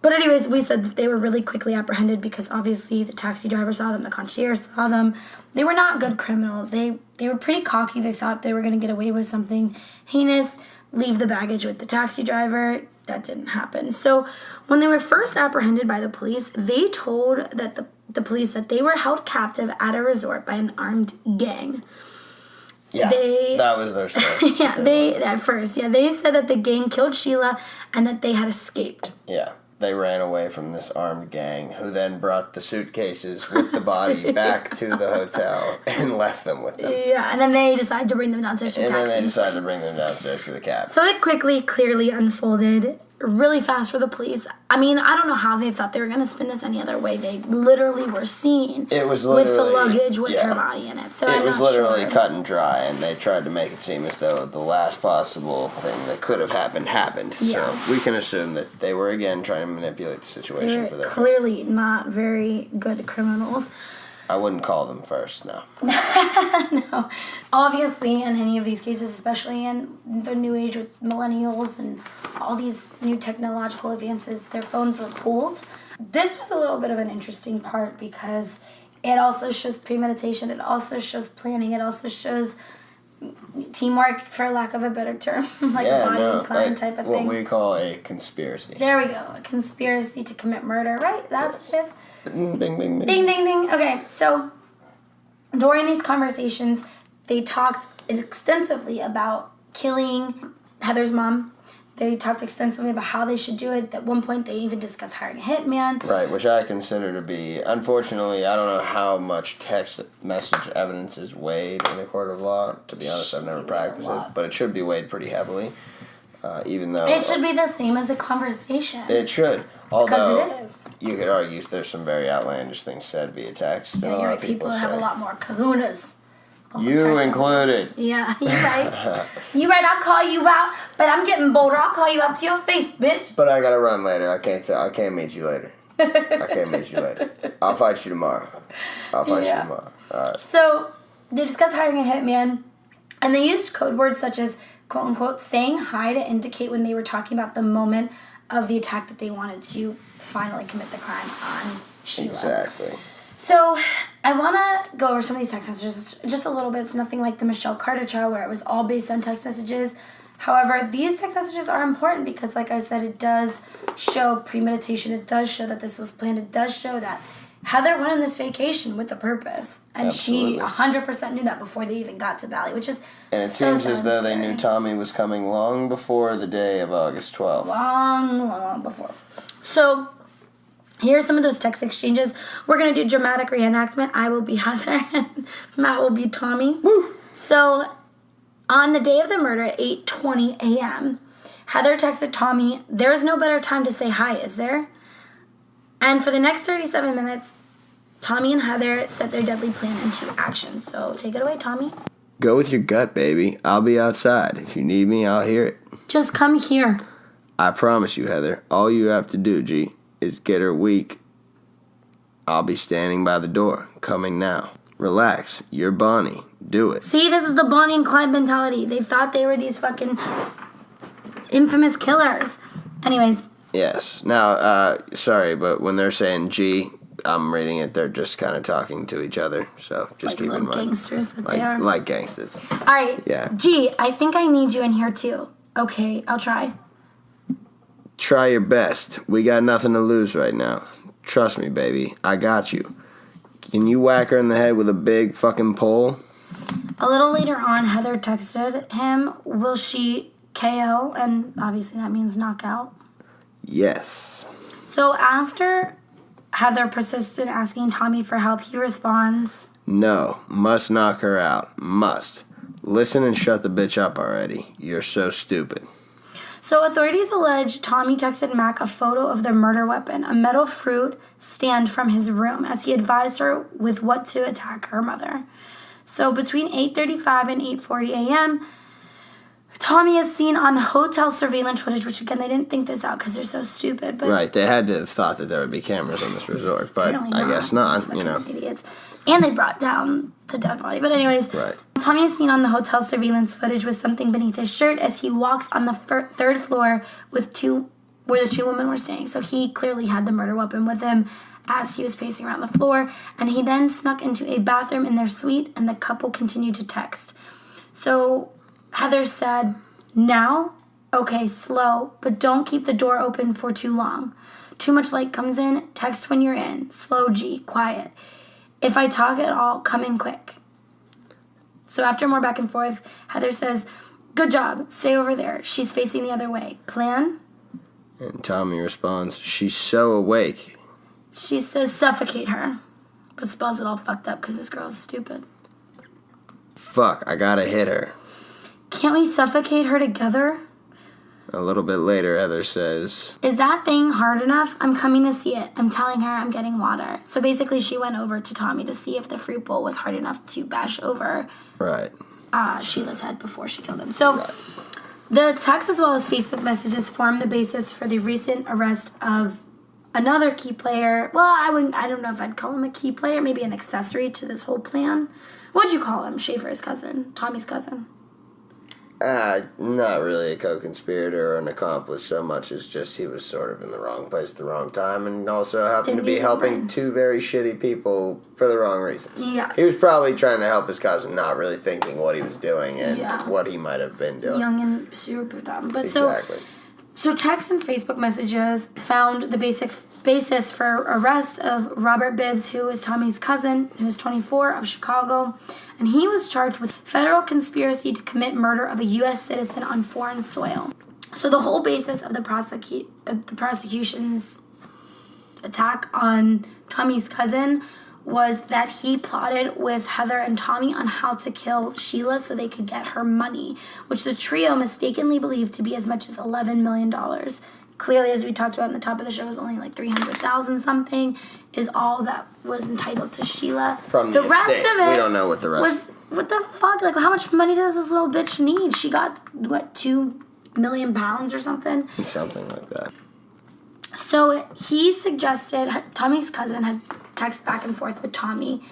But anyways, we said that they were really quickly apprehended because obviously the taxi driver saw them, the concierge saw them. They were not good criminals. They were pretty cocky. They thought they were going to get away with something heinous, leave the baggage with the taxi driver. That didn't happen. So when they were first apprehended by the police, they told that the police that they were held captive at a resort by an armed gang. Yeah, that was their story. They said that the gang killed Sheila and that they had escaped. Yeah. They ran away from this armed gang who then brought the suitcases with the body back to the hotel and left them with them. Yeah, and then they decided to bring them downstairs to a And taxi. then they decided to bring them downstairs to the cab. So it clearly unfolded really fast for the police. I mean, I don't know how they thought they were going to spin this any other way. They literally were seen It was with the literally- luggage with yeah. her body in it. So It I'm was not literally sure. cut and dry, and they tried to make it seem as though the last possible thing that could have happened. Yeah. So we can assume that they were again trying to manipulate the situation They're for their. clearly not very good criminals. I wouldn't call them first, no. No. Obviously, in any of these cases, especially in the new age with millennials and all these new technological advances, their phones were pulled. This was a little bit of an interesting part because it also shows premeditation, it also shows planning, it also shows teamwork, for lack of a better term, like a Bonnie and Clyde type of what thing. we call a conspiracy. There we go, a conspiracy to commit murder, right? That's what it is. Bing, bing, bing. Ding, ding, ding. Okay, so during these conversations, they talked extensively about killing Heather's mom. They talked extensively about how they should do it. At one point, they even discussed hiring a hitman. Right, which I consider to be, unfortunately, I don't know how much text message evidence is weighed in a court of law. To be honest, I've never practiced it, but it should be weighed pretty heavily, even though... It should be the same as a conversation. It should. Although, Because it is. you could argue there's some very outlandish things said via text. Yeah, and a you're lot right. of people People have say. a lot more kahunas. You included. Yeah, you're right. You're right, I'll call you out, but I'm getting bolder. I'll call you out to your face, bitch. But I gotta run later. I can't meet you later. I can't meet you later. I'll fight you tomorrow. All right. So they discussed hiring a hitman, and they used code words such as, quote unquote, saying hi to indicate when they were talking about the moment of the attack that they wanted to finally commit the crime on Sheila. Exactly. So I want to go over some of these text messages just a little bit. It's nothing like the Michelle Carter trial where it was all based on text messages. However, these text messages are important because, like I said, it does show premeditation. It does show that this was planned. It does show that Heather went on this vacation with a purpose. And Absolutely. she 100% knew that before they even got to Valley, which is And it so seems as though they knew Tommy was coming long before the day of August 12th. long before. So here are some of those text exchanges. We're going to do dramatic reenactment. I will be Heather and Matt will be Tommy. Woo! So on the day of the murder at 8:20 a.m., Heather texted Tommy, "There's no better time to say hi, is there?" And for the next 37 minutes, Tommy and Heather set their deadly plan into action. So take it away, Tommy. Go with your gut, baby. I'll be outside. If you need me, I'll hear it. Just come here. I promise you, Heather. All you have to do, G, is get her weak. I'll be standing by the door. Coming now. Relax. You're Bonnie. Do it. See, this is the Bonnie and Clyde mentality. They thought they were these fucking infamous killers. Anyways. Yes. Now, sorry, but when they're saying G, I'm reading it, they're just kind of talking to each other. So just keep in mind. Gangsters that they are. Like gangsters. All right. Yeah. G, I think I need you in here too. Okay, I'll try. Try your best. We got nothing to lose right now. Trust me, baby. I got you. Can you whack her in the head with a big fucking pole? A little later on, Heather texted him, "Will she KO?" And obviously that means knockout. Yes. So after Heather persisted asking Tommy for help, he responds, No. Must knock her out. Must. Listen and shut the bitch up already. You're so stupid. So authorities allege Tommy texted Mack a photo of their murder weapon, a metal fruit stand from his room, as he advised her with what to attack her mother. So between 8:35 and 8:40 a.m., Tommy is seen on the hotel surveillance footage, which again, they didn't think this out because they're so stupid. But Right, they had to have thought that there would be cameras on this resort, but I guess not, Those you know. fucking idiots. And they brought down the dead body. But anyways, Right. Tommy is seen on the hotel surveillance footage with something beneath his shirt as he walks on the third floor where the two women were staying. So he clearly had the murder weapon with him as he was pacing around the floor. And he then snuck into a bathroom in their suite, and the couple continued to text. So Heather said, "Now? Okay, slow, but don't keep the door open for too long. Too much light comes in, text when you're in. Slow, G, quiet. If I talk at all, come in quick." So after more back and forth, Heather says, "Good job, stay over there. She's facing the other way. Plan?" And Tommy responds, "She's so awake." She says, "Suffocate her." But spells it all fucked up because this girl's stupid. Fuck, I gotta hit her. Can't we suffocate her together? A little bit later, Heather says, Is that thing hard enough? I'm coming to see it. I'm telling her I'm getting water. So basically she went over to Tommy to see if the fruit bowl was hard enough to bash over right. Sheila's head before she killed him. So Right. the text as well as Facebook messages form the basis for the recent arrest of another key player. Well, I don't know if I'd call him a key player, maybe an accessory to this whole plan. What'd you call him? Schaefer's cousin, Tommy's cousin. Not really a co-conspirator or an accomplice so much as just he was sort of in the wrong place at the wrong time and also happened to be helping two very shitty people for the wrong reasons. Yeah. He was probably trying to help his cousin, not really thinking what he was doing and what he might have been doing. Young and super dumb. But Exactly. So text and Facebook messages found the basis for arrest of Robert Bibbs, who is Tommy's cousin, who is 24, of Chicago, and he was charged with federal conspiracy to commit murder of a U.S. citizen on foreign soil. So the whole basis of the prosecution's attack on Tommy's cousin was that he plotted with Heather and Tommy on how to kill Sheila so they could get her money, which the trio mistakenly believed to be as much as $11 million. Clearly, as we talked about in the top of the show, was only like $300,000 something is all that was entitled to Sheila. From the rest estate. of it, We don't know what the rest was. What the fuck? Like, how much money does this little bitch need? She got what, £2 million or something? Something like that. So he suggested, Tommy's cousin had texted back and forth with Tommy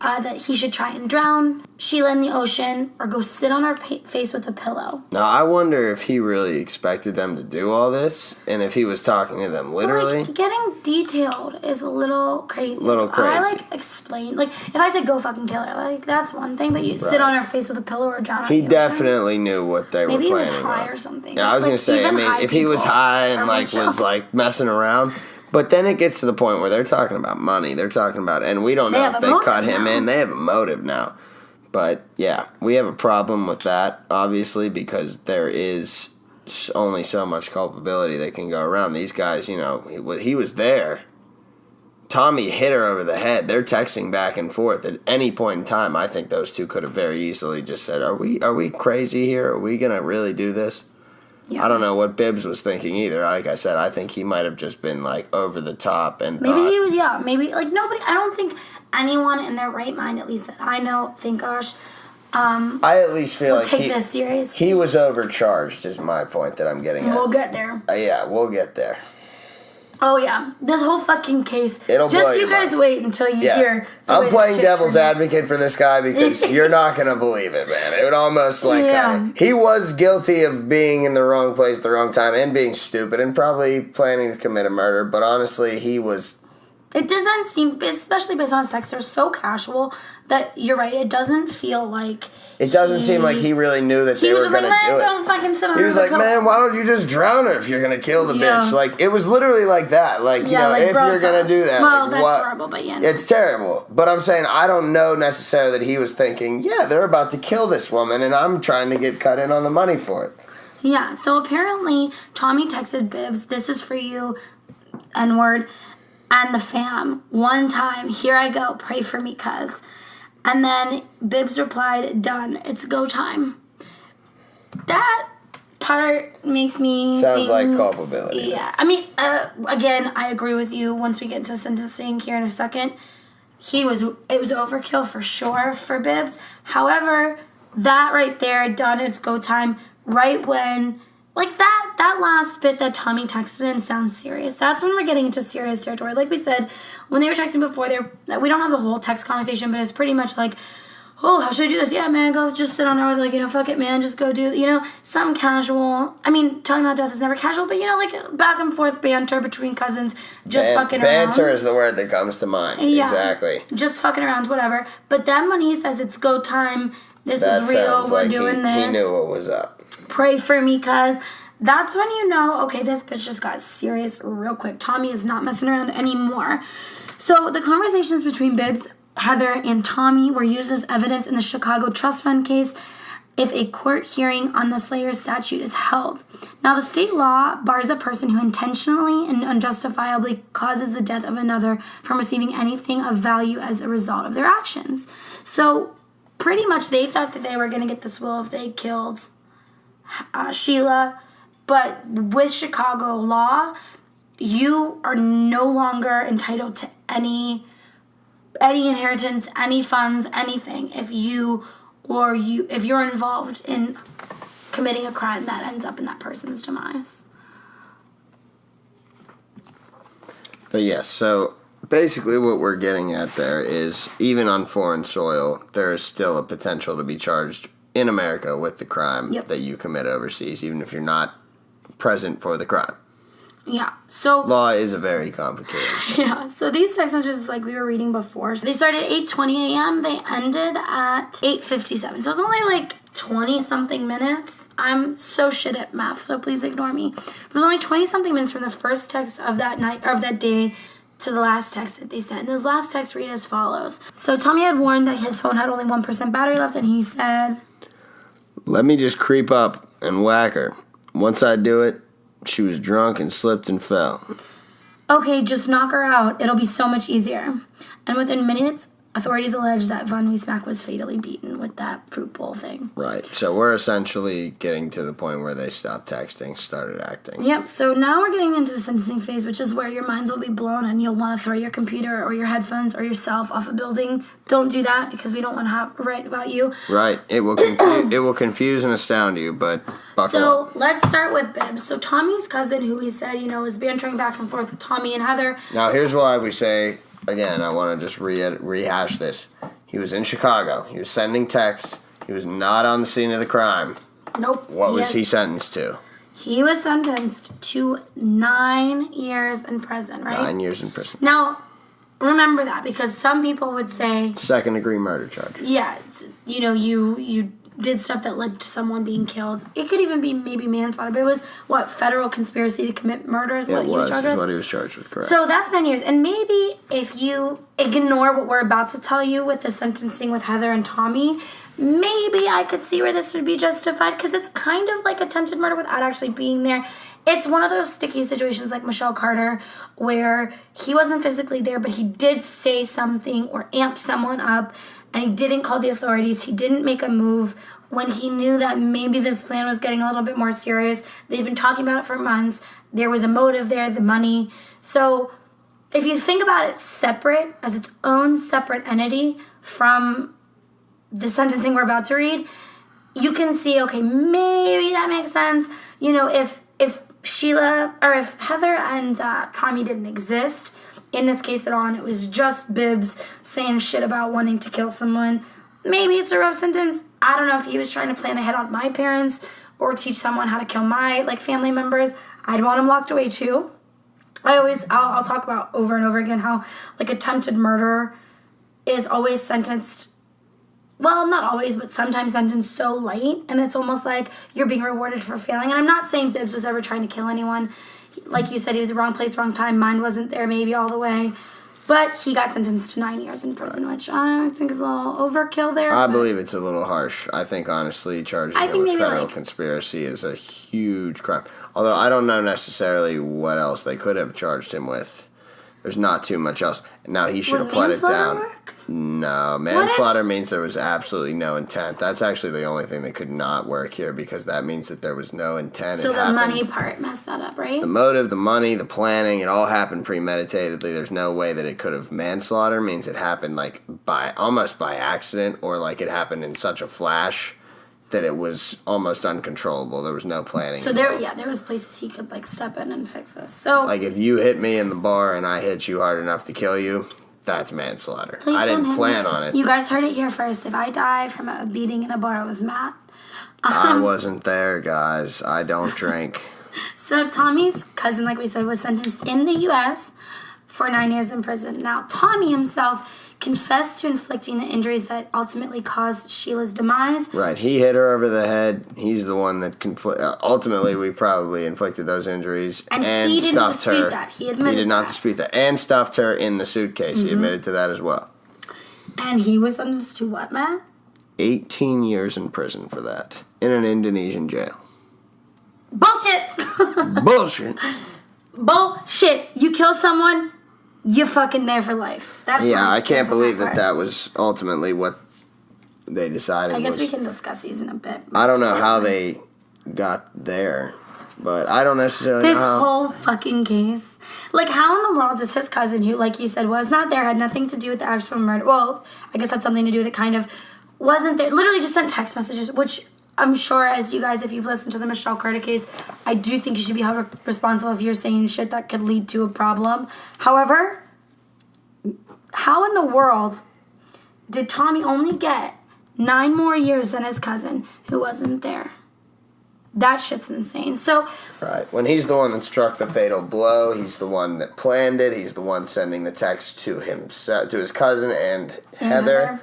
that he should try and drown Sheila in the ocean or go sit on her face with a pillow. Now, I wonder if he really expected them to do all this and if he was talking to them literally. Like, getting detailed is a little crazy. I, explain. Like, if I said, go fucking kill her, like, that's one thing, but you sit on her face with a pillow or drown her. He definitely knew what they were planning. Maybe he was high or something. Yeah, I was going to say, I mean, if he was high and, was, messing around... But then it gets to the point where they're talking about money. They're talking about, and we don't know if they cut him in. They have a motive now. But yeah, we have a problem with that, obviously, because there is only so much culpability that can go around. These guys, he was there. Tommy hit her over the head. They're texting back and forth. At any point in time, I think those two could have very easily just said, "Are we crazy here? Are we gonna really do this?" Yeah. I don't know what Bibbs was thinking either. Like I said, I think he might have just been over the top and maybe he was. Yeah, maybe nobody. I don't think anyone in their right mind, at least that I know, gosh. I at least feel like take this serious. He was overcharged. Is my point that I'm getting at. We'll get there. Yeah, we'll get there. Oh yeah, this whole fucking case. It'll just you guys wait until you hear. I'm playing devil's advocate for this guy because you're not gonna believe it, man. It would almost he was guilty of being in the wrong place at the wrong time and being stupid and probably planning to commit a murder. But honestly, he was. It doesn't seem, especially based on his text, they're so casual that you're right. It doesn't feel like. It doesn't seem like he really knew that they were going to do it. He was like, man, don't fucking sit on her. He was like, man, why don't you just drown her if you're going to kill the bitch? Like, it was literally like that. Like, if you're going to do that. Well, that's horrible, but yeah. It's terrible. But I'm saying, I don't know necessarily that he was thinking, yeah, they're about to kill this woman, and I'm trying to get cut in on the money for it. Yeah, so apparently, Tommy texted Bibbs, this is for you, N-word, and the fam, one time, here I go, pray for me, cuz. And then Bibbs replied, done, it's go time. That part makes me Sounds like culpability. Yeah, I mean, again, I agree with you. Once we get to sentencing here in a second, it was overkill for sure for Bibbs. However, that right there, done, it's go time, right when... Like, that last bit that Tommy texted in sounds serious. That's when we're getting into serious territory. Like we said, when they were texting before, we don't have the whole text conversation, but it's pretty much like, oh, how should I do this? Yeah, man, go just sit on her with, fuck it, man, just go do, some casual. I mean, talking about death is never casual, but, back and forth banter between cousins, just fucking around. Banter is the word that comes to mind. Yeah, exactly. Just fucking around, whatever. But then when he says it's go time, this is real, we're doing this. He knew what was up. Pray for me, cuz. That's when you know, okay, this bitch just got serious real quick. Tommy is not messing around anymore. So the conversations between Bibbs, Heather, and Tommy were used as evidence in the Chicago Trust Fund case if a court hearing on the Slayer statute is held. Now, the state law bars a person who intentionally and unjustifiably causes the death of another from receiving anything of value as a result of their actions. So pretty much they thought that they were going to get this will if they killed Sheila. But with Chicago law, you are no longer entitled to any inheritance, any funds, anything if you're involved in committing a crime that ends up in that person's demise. But yes, so basically what we're getting at there is even on foreign soil, there is still a potential to be charged in America with the crime that you commit overseas, even if you're not present for the crime. Yeah, so... Law is a very complicated. Yeah, so these text messages, like we were reading before, so they started at 8:20 a.m., they ended at 8:57. So it's only 20-something minutes. I'm so shit at math, so please ignore me. It was only 20-something minutes from the first text of that night, or of that day, to the last text that they sent. And his last text read as follows. So Tommy had warned that his phone had only 1% battery left, and he said... Let me just creep up and whack her. Once I do it, she was drunk and slipped and fell. Okay, just knock her out. It'll be so much easier. And within minutes, authorities allege that Von Mack was fatally beaten with that fruit bowl thing. Right. So we're essentially getting to the point where they stopped texting, started acting. Yep. So now we're getting into the sentencing phase, which is where your minds will be blown and you'll want to throw your computer or your headphones or yourself off a building. Don't do that because we don't want to write about you. Right. It will confuse and astound you, but buckle up. So let's start with Bibbs. So Tommy's cousin, who we said, is bantering back and forth with Tommy and Heather. Now here's why we say... Again, I want to just rehash this. He was in Chicago. He was sending texts. He was not on the scene of the crime. Nope. What was he sentenced to? He was sentenced to 9 years in prison, right? 9 years in prison. Now, remember that, because some people would say... Second-degree murder charge. Yeah, you did stuff that led to someone being killed. It could even be maybe manslaughter, but it was, federal conspiracy to commit murder is what he was charged with? What he was charged with, correct. So that's 9 years. And maybe if you ignore what we're about to tell you with the sentencing with Heather and Tommy, maybe I could see where this would be justified, because it's kind of like attempted murder without actually being there. It's one of those sticky situations like Michelle Carter, where he wasn't physically there, but he did say something or amp someone up, and he didn't call the authorities. He didn't make a move when he knew that maybe this plan was getting a little bit more serious. They've been talking about it for months. There was a motive there, the money. So if you think about it separate, as its own separate entity from the sentencing we're about to read, you can see, okay, maybe that makes sense. If Sheila, or if Heather and Tommy didn't exist in this case at all, and it was just Bibbs saying shit about wanting to kill someone, maybe it's a rough sentence. I don't know if he was trying to plan ahead on my parents or teach someone how to kill my family members. I'd want him locked away too. I'll talk about over and over again how attempted murder is always sentenced, well, not always, but sometimes sentenced so light, and it's almost like you're being rewarded for failing. And I'm not saying Bibbs was ever trying to kill anyone. Like you said, he was the wrong place, wrong time. Mind wasn't there maybe all the way. But he got sentenced to 9 years in prison, which I think is a little overkill there. I believe it's a little harsh. I think, honestly, charging him with federal conspiracy is a huge crime. Although I don't know necessarily what else they could have charged him with. There's not too much else. Now, he should have pled it down. Work? No, manslaughter means there was absolutely no intent. That's actually the only thing that could not work here, because that means that there was no intent. So the money part messed that up, right? The motive, the money, the planning, it all happened premeditatedly. There's no way that it could have. Manslaughter means it happened almost by accident, or it happened in such a flash that it was almost uncontrollable. There was no planning. So there was places he could step in and fix this. So if you hit me in the bar and I hit you hard enough to kill you, that's manslaughter. I didn't plan on it. You guys heard it here first. If I die from a beating in a bar, it was Matt. I wasn't there, guys. I don't drink. So Tommy's cousin, like we said, was sentenced in the U.S. for 9 years in prison. Now, Tommy himself confessed to inflicting the injuries that ultimately caused Sheila's demise. Right. He hit her over the head. He's the one that ultimately, we probably inflicted those injuries. And he didn't stuffed dispute her. that. He admitted He did not that. dispute that. And stuffed her in the suitcase. Mm-hmm. He admitted to that as well. And he was sentenced to what, Matt? 18 years in prison for that. In an Indonesian jail. Bullshit! Bullshit! Bullshit! You kill someone, you're fucking there for life. That's I can't believe that was ultimately what they decided. I guess we can discuss these in a bit. I don't know how they got there, but I don't necessarily know how. This whole fucking case. How in the world does his cousin, who, like you said, was not there, had nothing to do with the actual murder, well, I guess had something to do with it, kind of, wasn't there, literally just sent text messages, which I'm sure, as you guys, if you've listened to the Michelle Carter case, I do think you should be held responsible if you're saying shit that could lead to a problem. However, how in the world did Tommy only get 9 more years than his cousin who wasn't there? That shit's insane. So, right. When he's the one that struck the fatal blow, he's the one that planned it, he's the one sending the text to himself, to his cousin and Heather,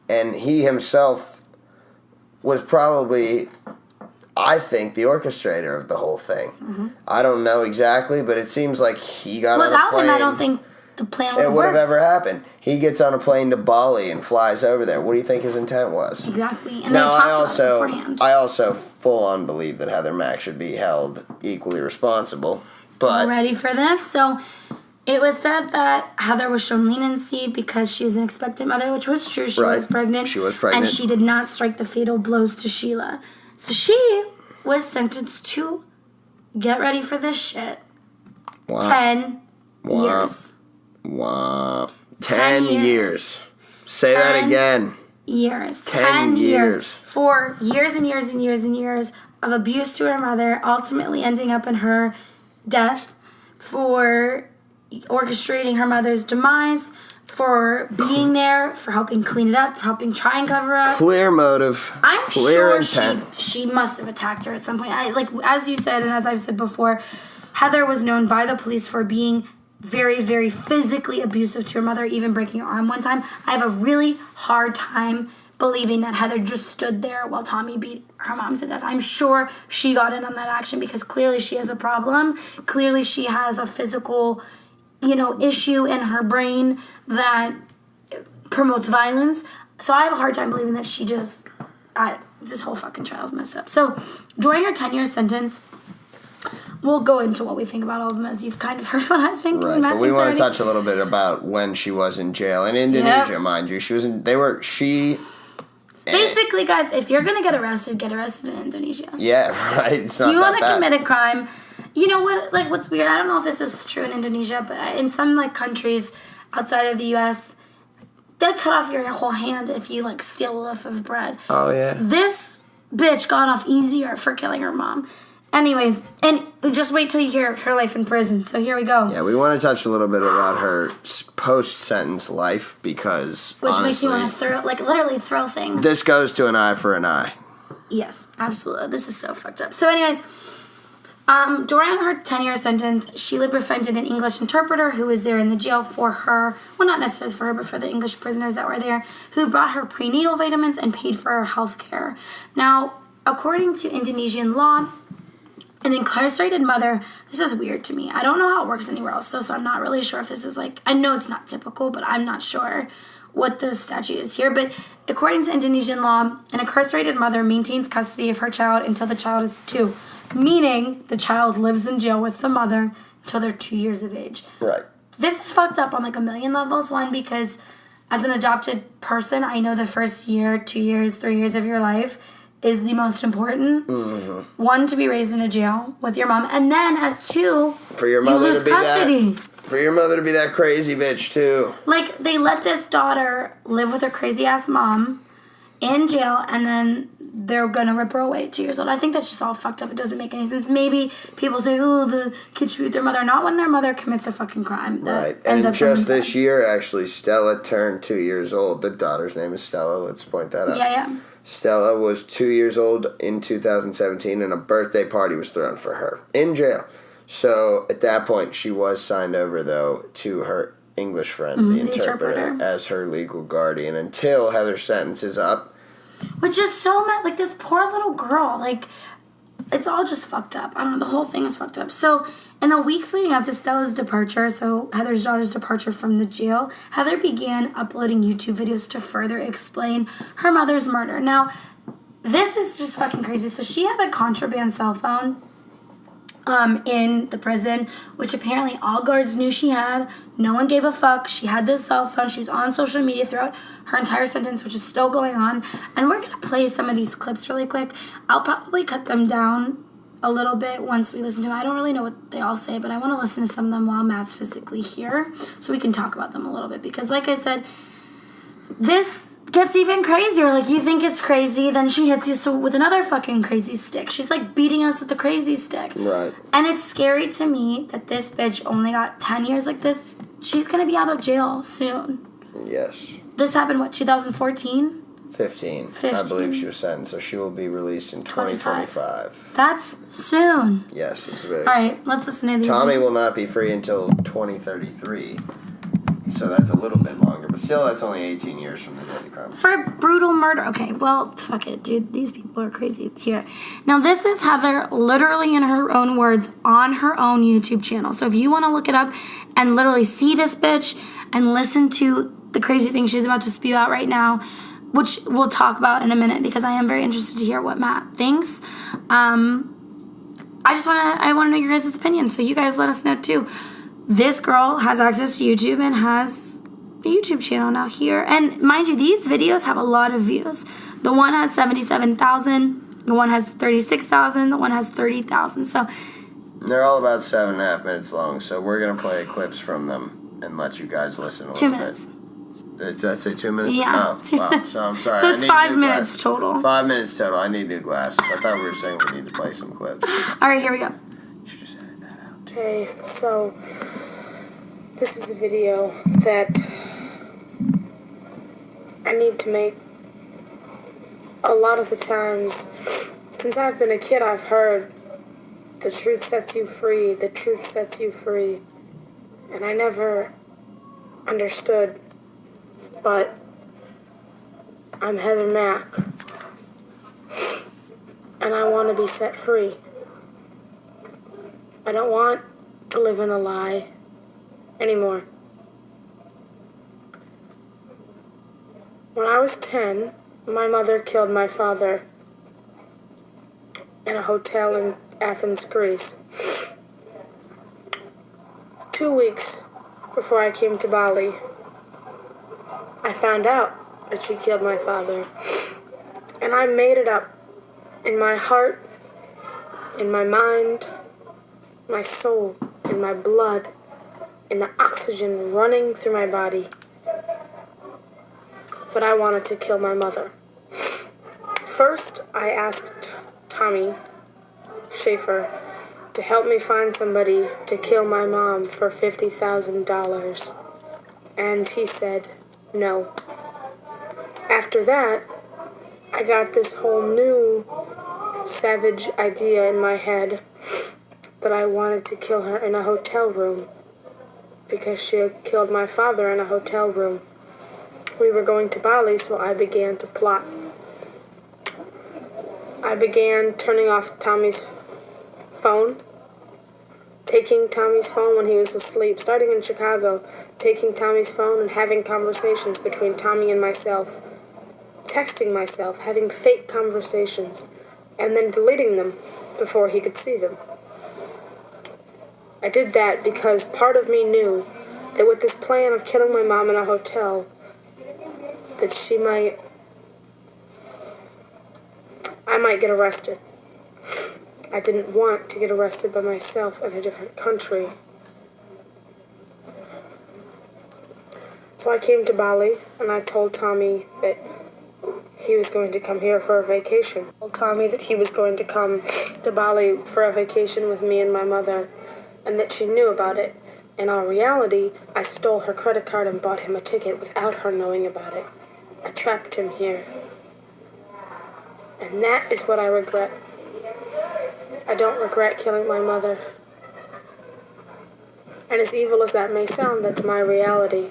and he himself was probably, I think, the orchestrator of the whole thing. Mm-hmm. I don't know exactly, but it seems like he got on a plane. Without him, I don't think the plan would have worked. It would have ever happened. He gets on a plane to Bali and flies over there. What do you think his intent was? Exactly. And now, I also full on believe that Heather Mack should be held equally responsible. But ready for this? So it was said that Heather was shown leniency because she was an expectant mother, which was true. She was pregnant. She was pregnant. And she did not strike the fatal blows to Sheila. So she was sentenced to, get ready for this shit, 10 years. Wow. 10 years. Say that again. Years. 10 years. For years and years and years and years of abuse to her mother, ultimately ending up in her death, for orchestrating her mother's demise, for being there, for helping clean it up, for helping try and cover up. Clear motive. I'm clear sure intent. she must have attacked her at some point. As you said, and as I've said before, Heather was known by the police for being very, very physically abusive to her mother, even breaking her arm one time. I have a really hard time believing that Heather just stood there while Tommy beat her mom to death. I'm sure she got in on that action because clearly she has a problem. Clearly she has a physical, issue in her brain that promotes violence. So I have a hard time believing that she just, this whole fucking trial's messed up. So during her 10-year sentence, we'll go into what we think about all of them, as you've kind of heard what I think. Right, but we want to touch a little bit about when she was in jail in Indonesia, mind you. Basically, guys, if you're gonna get arrested in Indonesia. Yeah, right. It's not you that want to commit a crime. You know what? Like, what's weird? I don't know if this is true in Indonesia, but in some countries outside of the U.S., they cut off your whole hand if you steal a loaf of bread. Oh yeah. This bitch got off easier for killing her mom. Anyways, and just wait till you hear her life in prison. So here we go. Yeah, we want to touch a little bit about her post-sentence life because, which honestly, makes you want to literally throw things. This goes to an eye for an eye. Yes, absolutely. This is so fucked up. So anyways, during her 10-year sentence, Sheila befriended an English interpreter who was there in the jail for her, well, not necessarily for her, but for the English prisoners that were there, who brought her prenatal vitamins and paid for her health care. Now, according to Indonesian law, an incarcerated mother, this is weird to me. I don't know how it works anywhere else, though, so I'm not really sure if this is I know it's not typical, but I'm not sure what the statute is here. But according to Indonesian law, an incarcerated mother maintains custody of her child until the child is 2, meaning the child lives in jail with the mother until they're 2 years of age. Right. This is fucked up on a million levels. One, because as an adopted person, I know the first year, 2 years, 3 years of your life is the most important. Mm-hmm. 1, to be raised in a jail with your mom, and then at 2, for your mother you lose custody. For your mother to be that crazy bitch too. They let this daughter live with her crazy ass mom in jail, and then they're gonna rip her away at 2 years old. I think that's just all fucked up. It doesn't make any sense. Maybe people say, oh, the kids should be with their mother. Not when their mother commits a fucking crime. Right. And just this year, actually, Stella turned 2 years old. The daughter's name is Stella. Let's point that out. Yeah. Stella was 2 years old in 2017, and a birthday party was thrown for her in jail. So at that point, she was signed over, though, to her English friend, the interpreter, as her legal guardian until Heather's sentence is up. Which is so mad. This poor little girl, it's all just fucked up. I don't know, the whole thing is fucked up. So in the weeks leading up to Stella's departure, so Heather's daughter's departure from the jail, Heather began uploading YouTube videos to further explain her mother's murder. Now, this is just fucking crazy. So she had a contraband cell phone in the prison, which apparently all guards knew she had. No one gave a fuck. She had this cell phone. She was on social media throughout her entire sentence, which is still going on. And we're going to play some of these clips really quick. I'll probably cut them down a little bit once we listen to them. I don't really know what they all say, but I want to listen to some of them while Matt's physically here so we can talk about them a little bit. Because like I said, this gets even crazier. You think it's crazy, then she hits you with another fucking crazy stick. She's beating us with the crazy stick. Right. And it's scary to me that this bitch only got 10 years like this. She's gonna be out of jail soon. Yes. This happened, 2014? 15. I believe she was sentenced, so she will be released in 2025. That's soon. Yes, it's very soon. All right, let's listen to these. Tommy will not be free until 2033. So that's a little bit longer, but still that's only 18 years from the deadly crime. For brutal murder. Okay, well, fuck it, dude. These people are crazy. Here. Now, this is Heather, literally in her own words, on her own YouTube channel. So if you want to look it up and literally see this bitch and listen to the crazy things she's about to spew out right now, which we'll talk about in a minute because I am very interested to hear what Matt thinks. I want to know your guys' opinion, so you guys let us know too. This girl has access to YouTube and has a YouTube channel now here. And mind you, these videos have a lot of views. The one has 77,000. The one has 36,000. The one has 30,000. So they're all about 7.5 minutes long. So we're going to play clips from them and let you guys listen a little 2 minutes. Bit. Did I say 2 minutes? Yeah. Oh, wow. So I'm sorry. So it's 5 minutes total. 5 minutes total. I need new glasses. I thought we were saying we need to play some clips. All right, here we go. Okay, so this is a video that I need to make, a lot of the times, since I've been a kid, I've heard, the truth sets you free, the truth sets you free. And I never understood, but I'm Heather Mack, and I want to be set free. I don't want to live in a lie anymore. When I was 10, my mother killed my father in a hotel in Athens, Greece. 2 weeks before I came to Bali, I found out that she killed my father. And I made it up in my heart, in my mind, my soul, in my blood, in the oxygen running through my body, that I wanted to kill my mother. First, I asked Tommy Schaefer to help me find somebody to kill my mom for $50,000. And he said no. After that, I got this whole new savage idea in my head that I wanted to kill her in a hotel room because she had killed my father in a hotel room. We were going to Bali, so I began to plot. I began turning off Tommy's phone, taking Tommy's phone when he was asleep, starting in Chicago, taking Tommy's phone and having conversations between Tommy and myself, texting myself, having fake conversations, and then deleting them before he could see them. I did that because part of me knew that with this plan of killing my mom in a hotel, that I might get arrested. I didn't want to get arrested by myself in a different country. So I came to Bali, and I told Tommy that he was going to come here for a vacation. I told Tommy that he was going to come to Bali for a vacation with me and my mother, and that she knew about it. In all reality, I stole her credit card and bought him a ticket without her knowing about it. I trapped him here. And that is what I regret. I don't regret killing my mother. And as evil as that may sound, that's my reality.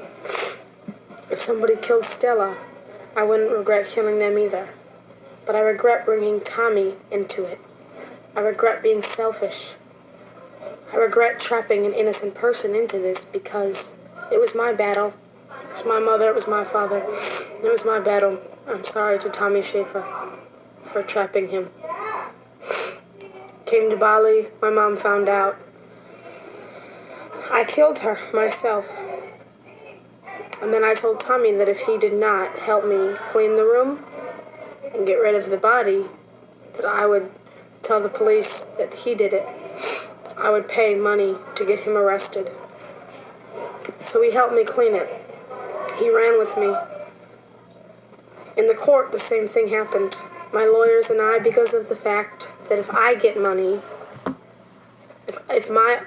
If somebody killed Stella, I wouldn't regret killing them either. But I regret bringing Tommy into it. I regret being selfish. I regret trapping an innocent person into this because it was my battle. It was my mother, it was my father. It was my battle. I'm sorry to Tommy Schaefer for trapping him. Came to Bali, my mom found out. I killed her myself. And then I told Tommy that if he did not help me clean the room and get rid of the body, that I would tell the police that he did it. I would pay money to get him arrested. So he helped me clean it. He ran with me. In the court, the same thing happened. My lawyers and I, because of the fact that if I get money, if my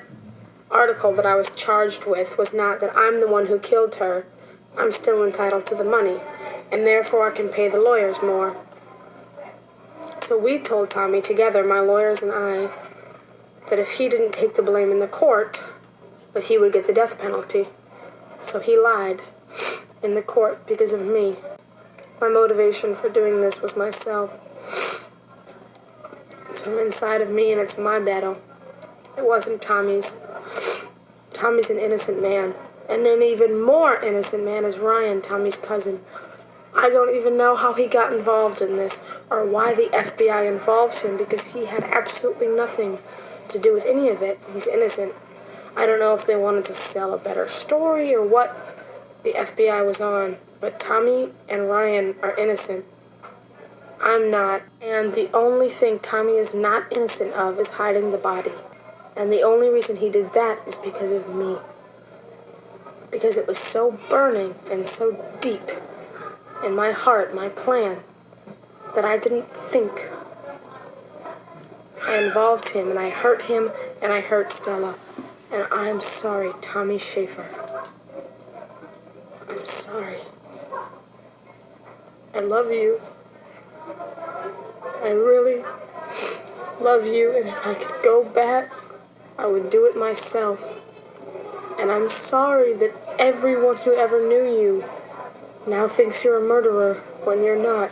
article that I was charged with was not that I'm the one who killed her, I'm still entitled to the money, and therefore I can pay the lawyers more. So we told Tommy together, my lawyers and I, that if he didn't take the blame in the court, that he would get the death penalty. So he lied in the court because of me. My motivation for doing this was myself. It's from inside of me, and it's my battle. It wasn't Tommy's. Tommy's an innocent man. And an even more innocent man is Ryan, Tommy's cousin. I don't even know how he got involved in this, or why the FBI involved him, because he had absolutely nothing to do with any of it. He's innocent. I don't know if they wanted to sell a better story or what the FBI was on, but Tommy and Ryan are innocent. I'm not. And the only thing Tommy is not innocent of is hiding the body. And the only reason he did that is because of me. Because it was so burning and so deep in my heart, my plan, that I didn't think. I involved him, and I hurt him, and I hurt Stella. And I'm sorry, Tommy Schaefer. I'm sorry. I love you. I really love you, and if I could go back, I would do it myself. And I'm sorry that everyone who ever knew you now thinks you're a murderer when you're not.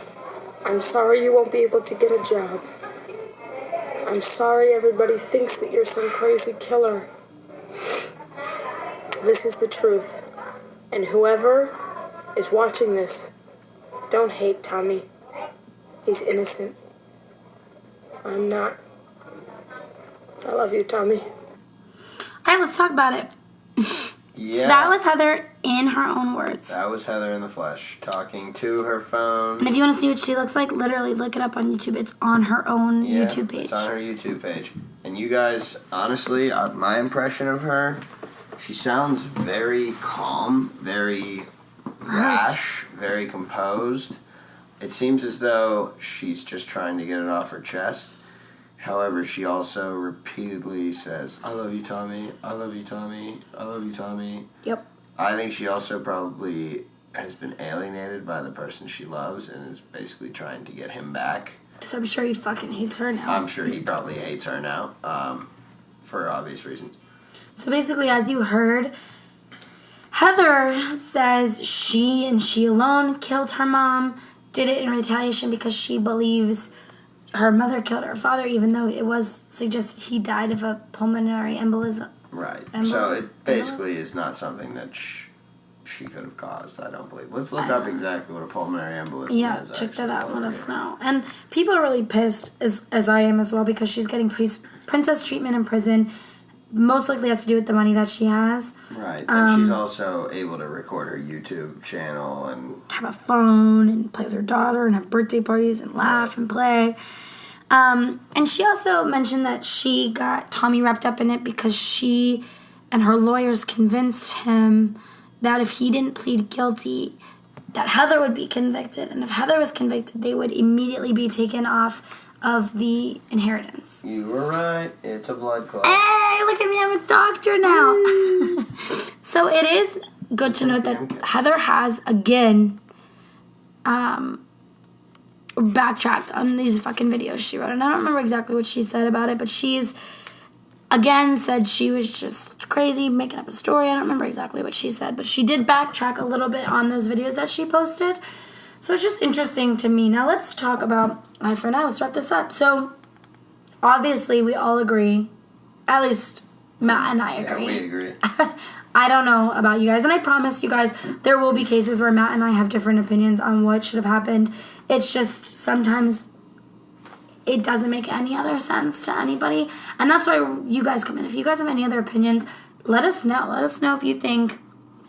I'm sorry you won't be able to get a job. I'm sorry everybody thinks that you're some crazy killer. This is the truth. And whoever is watching this, don't hate Tommy. He's innocent. I'm not. I love you, Tommy. All right, let's talk about it. Yeah. So that was Heather in her own words. That was Heather in the flesh, talking to her phone. And if you want to see what she looks like, literally look it up on YouTube. It's on her own YouTube page. It's on her YouTube page. And you guys, honestly, my impression of her, she sounds very calm, very rash, very composed. It seems as though she's just trying to get it off her chest. However, she also repeatedly says, I love you, Tommy. I love you, Tommy. I love you, Tommy. Yep. I think she also probably has been alienated by the person she loves and is basically trying to get him back. Because I'm sure he fucking hates her now. I'm sure he probably hates her now, for obvious reasons. So basically, as you heard, Heather says she and she alone killed her mom, did it in retaliation because she believes her mother killed her father, even though it was suggested he died of a pulmonary embolism. Right. So it basically is not something that she could have caused, I don't believe. Let's look up exactly what a pulmonary embolism is. Yeah, check that out. Let us know. And people are really pissed, as I am as well, because she's getting princess treatment in prison. Most likely has to do with the money that she has. Right. And she's also able to record her YouTube channel and have a phone and play with her daughter and have birthday parties and laugh and play. And she also mentioned that she got Tommy wrapped up in it because she and her lawyers convinced him that if he didn't plead guilty, that Heather would be convicted. And if Heather was convicted, they would immediately be taken off of the inheritance. You were right. It's a blood clot. Hey, look at me. I'm a doctor now. So it is good to note that Heather has, again, backtracked on these fucking videos she wrote. And I don't remember exactly what she said about it, but she's, again, said she was just crazy, making up a story. I don't remember exactly what she said, but she did backtrack a little bit on those videos that she posted. So it's just interesting to me. Now let's talk about Eye for an Eye. Let's wrap this up. So obviously we all agree, at least Matt and I agree. Yeah, we agree. I don't know about you guys, and I promise you guys there will be cases where Matt and I have different opinions on what should have happened. It's just sometimes it doesn't make any other sense to anybody, and that's why you guys come in. If you guys have any other opinions, let us know. Let us know if you think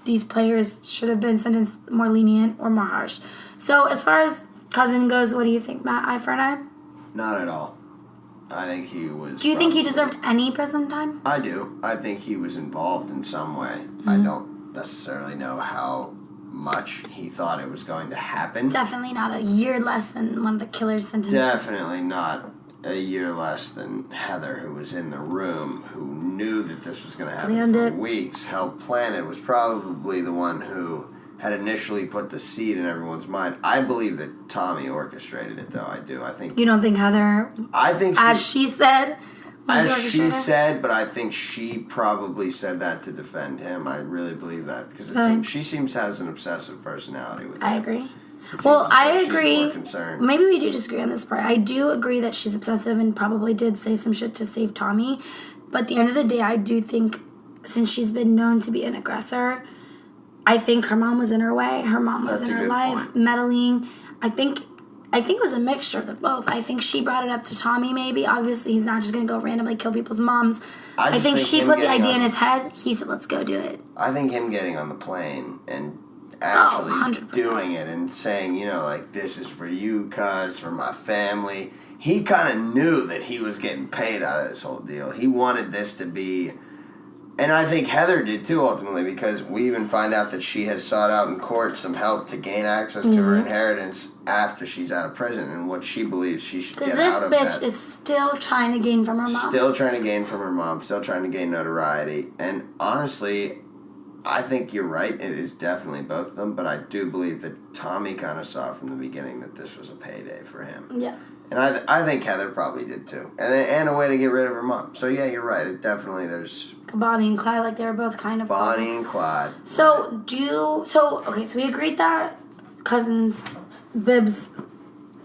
these players should have been sentenced more lenient or more harsh. So as far as Cousin goes, what do you think, Matt? Eye for an Eye? Not at all. I think he was... Do you think he deserved any prison time? I do. I think he was involved in some way. Mm-hmm. I don't necessarily know how much he thought it was going to happen. Definitely not a year less than one of the killer's sentences. Definitely not a year less than Heather, who was in the room, who knew that this was going to happen for weeks, helped plan it, was probably the one who had initially put the seed in everyone's mind. I believe that Tommy orchestrated it, though. I do. I think... You don't think Heather... I think she said... As she said, but I think she probably said that to defend him. I really believe that. Because she seems to have an obsessive personality with him. I agree. Well, I agree. Maybe we do disagree on this part. I do agree that she's obsessive and probably did say some shit to save Tommy. But at the end of the day, I do think, since she's been known to be an aggressor... I think her mom was in her way. Her mom was in her life, meddling. I think it was a mixture of the both. I think she brought it up to Tommy, maybe. Obviously, he's not just going to go randomly kill people's moms. I think she put the idea in his head. He said, let's go do it. I think him getting on the plane and actually doing it and saying, this is for you, cuz, for my family. He kind of knew that he was getting paid out of this whole deal. He wanted this to be... And I think Heather did too, ultimately, because we even find out that she has sought out in court some help to gain access to her inheritance after she's out of prison and what she believes she should get out of that. Because this bitch is still trying to gain from her mom. Still trying to gain from her mom, still trying to gain notoriety. And honestly, I think you're right. It is definitely both of them, but I do believe that Tommy kind of saw from the beginning that this was a payday for him. Yeah. And I think Heather probably did too. And a way to get rid of her mom. So yeah, you're right. It definitely, there's... Bonnie and Clyde, like they were both kind of... Bonnie and Clyde. So, so we agreed that Cousins, Bibbs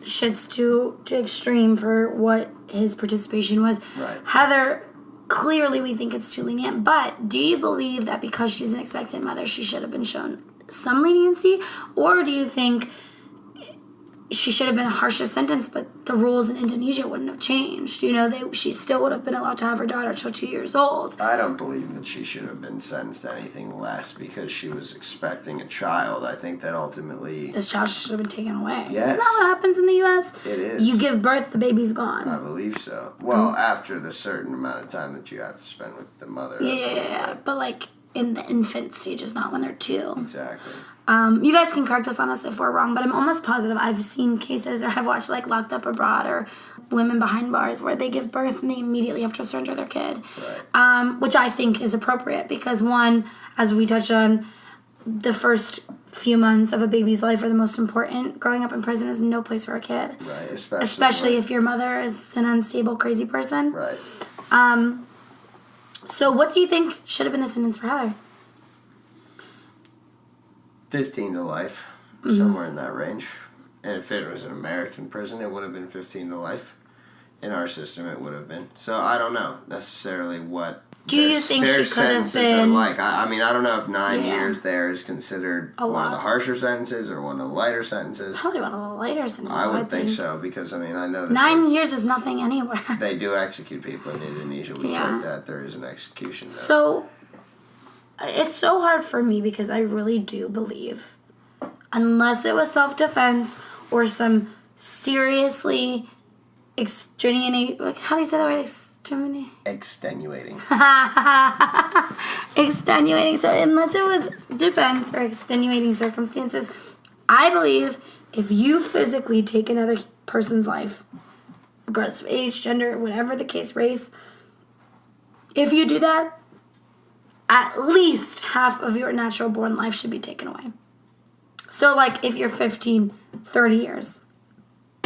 shits to extreme for what his participation was. Right. Heather, clearly we think it's too lenient, but do you believe that because she's an expectant mother, she should have been shown some leniency? Or do you think she should have been a harsher sentence, but the rules in Indonesia wouldn't have changed? You know, she still would have been allowed to have her daughter till 2 years old. I don't believe that she should have been sentenced to anything less because she was expecting a child. I think that ultimately... This child should have been taken away. Yes. Isn't that what happens in the U.S.? It is. You give birth, the baby's gone. I believe so. Well, after the certain amount of time that you have to spend with the mother. Yeah. But like in the infant stages, not when they're 2. Exactly. You guys can correct us on this if we're wrong, but I'm almost positive I've seen cases, or I've watched like Locked Up Abroad or Women Behind Bars, where they give birth and they immediately have to surrender their kid. Right. Which I think is appropriate because, one, as we touched on, the first few months of a baby's life are the most important. Growing up in prison is no place for a kid. Right, especially if your mother is an unstable, crazy person. Right. So what do you think should have been the sentence for Heather? 15 to life, somewhere in that range. And if it was an American prison, it would have been 15 to life. In our system, it would have been. So I don't know necessarily what do you think she could have been like. I mean, I don't know if 9 years there is considered one of the harsher sentences or one of the lighter sentences. Probably one of the lighter sentences. I would think so because I mean I know that 9 years is nothing anywhere. They do execute people in Indonesia. We checked that there is an execution. There. So it's so hard for me because I really do believe, unless it was self-defense or some seriously extenuating, like, how do you say that word? Extenuating. Extenuating. So unless it was defense or extenuating circumstances, I believe if you physically take another person's life, regardless of age, gender, whatever the case, race, if you do that, at least half of your natural born life should be taken away. So like if you're 15, 30 years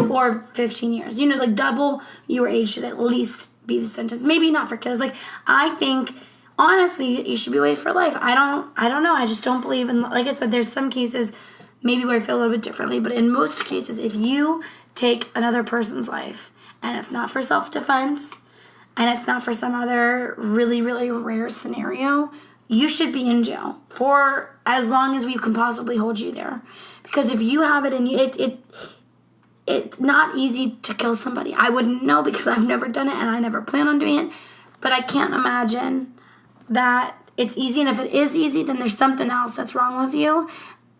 or 15 years, you know, like double your age should at least be the sentence. Maybe not for kids. Like I think honestly you should be away for life. I don't know. I just don't believe in, like I said, there's some cases maybe where I feel a little bit differently, but in most cases if you take another person's life and it's not for self-defense, and it's not for some other really, really rare scenario, you should be in jail for as long as we can possibly hold you there. Because if you have it in you, it's not easy to kill somebody. I wouldn't know because I've never done it and I never plan on doing it. But I can't imagine that it's easy. And if it is easy, then there's something else that's wrong with you.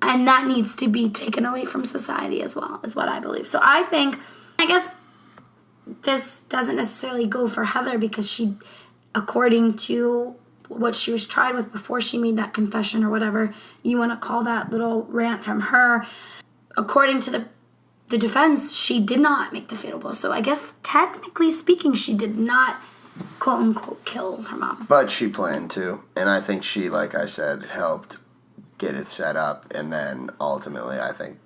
And that needs to be taken away from society as well, is what I believe. So I guess this doesn't necessarily go for Heather because she, according to what she was tried with before she made that confession or whatever you want to call that little rant from her, according to the defense, she did not make the fatal blow. So I guess technically speaking, she did not, quote unquote, kill her mom. But she planned to. And I think she, like I said, helped get it set up. And then ultimately, I think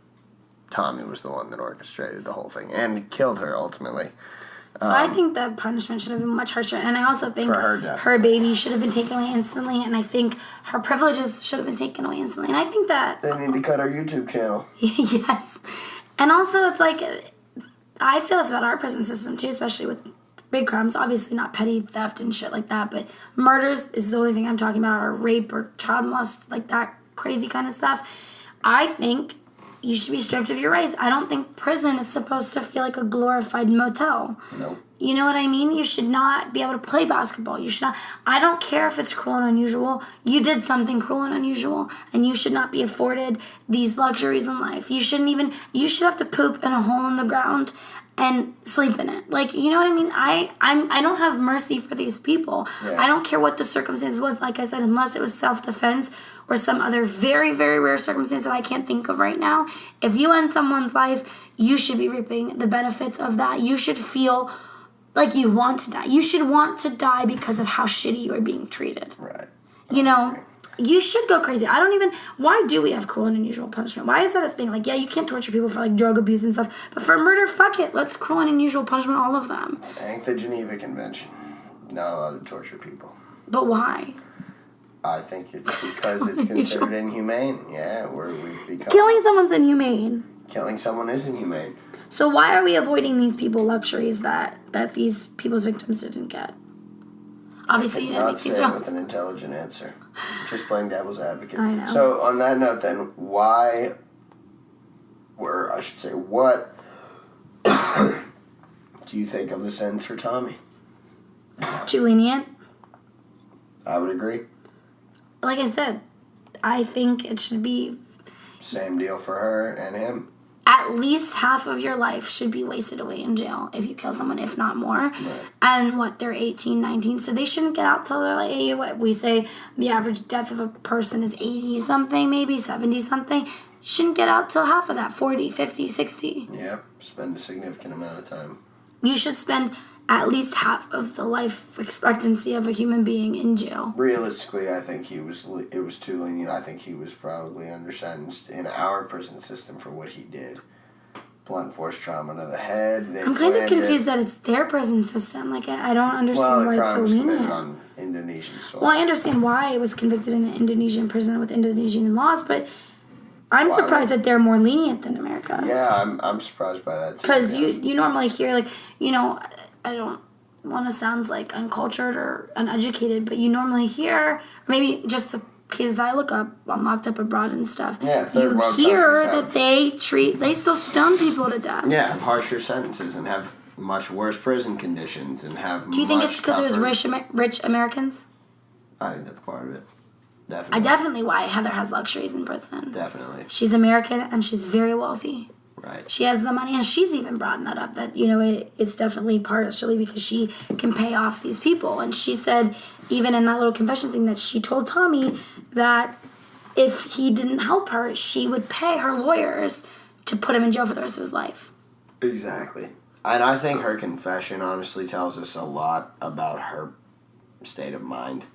Tommy was the one that orchestrated the whole thing and killed her ultimately. So I think the punishment should have been much harsher. And I also think her baby should have been taken away instantly. And I think her privileges should have been taken away instantly. And I think that... They need to cut our YouTube channel. Yes. And also it's like, I feel this about our prison system too, especially with big crimes. Obviously not petty theft and shit like that. But murders is the only thing I'm talking about. Or rape or child molest, like that crazy kind of stuff. I think you should be stripped of your rights. I don't think prison is supposed to feel like a glorified motel. Nope. You know what I mean? You should not be able to play basketball. You should not. I don't care if it's cruel and unusual. You did something cruel and unusual, and you should not be afforded these luxuries in life. You shouldn't even. You should have to poop in a hole in the ground and sleep in it. Like, you know what I mean? I don't have mercy for these people. Yeah. I don't care what the circumstances was. Like I said, unless it was self-defense or some other very, very rare circumstance that I can't think of right now. If you end someone's life, you should be reaping the benefits of that. You should feel like you want to die. You should want to die because of how shitty you are being treated. Right. You know? You should go crazy. Why do we have cruel and unusual punishment? Why is that a thing? Like, yeah, you can't torture people for, like, drug abuse and stuff. But for murder, fuck it. Let's cruel and unusual punishment all of them. Thank the Geneva Convention. Not allowed to torture people. But why? I think it's because it's considered inhumane. Yeah, we've become... Killing someone's inhumane. Killing someone is inhumane. So why are we avoiding these people luxuries that these people's victims didn't get? Obviously, you didn't make these wrongs. wrongs. With an intelligent answer. Just playing devil's advocate. I know. So, on that note, then, what do you think of the sentence for Tommy? Too lenient? I would agree. Like I said, I think it should be... Same deal for her and him. At least half of your life should be wasted away in jail if you kill someone, if not more. Right. And they're 18, 19, so they shouldn't get out till they're like, hey, what we say the average death of a person is 80-something, maybe 70-something. Shouldn't get out till half of that, 40, 50, 60. Yep, spend a significant amount of time. You should spend at least half of the life expectancy of a human being in jail. Realistically, I think it was too lenient. I think he was probably undersentenced in our prison system for what he did. Blunt force trauma to the head. I'm kind of confused that it's their prison system. Like, I don't understand why it's so lenient. Committed on Indonesian soil. Well, I understand why it was convicted in an Indonesian prison with Indonesian laws, but I'm surprised that they're more lenient than America. Yeah, I'm surprised by that too. Because you normally hear, like, I don't want to sound like uncultured or uneducated, but you normally hear, or maybe just the cases I look up on Locked Up Abroad and stuff. Yeah, you hear that they still stone people to death. Yeah, have harsher sentences and have much worse prison conditions and have. Do you think it's because it was rich Americans? I think that's part of it. Definitely. I definitely why Heather has luxuries in prison. Definitely. She's American and she's very wealthy. Right. She has the money, and she's even brought that up, that, it's definitely partially because she can pay off these people. And she said, even in that little confession thing, that she told Tommy that if he didn't help her, she would pay her lawyers to put him in jail for the rest of his life. Exactly. And I think her confession honestly tells us a lot about her state of mind.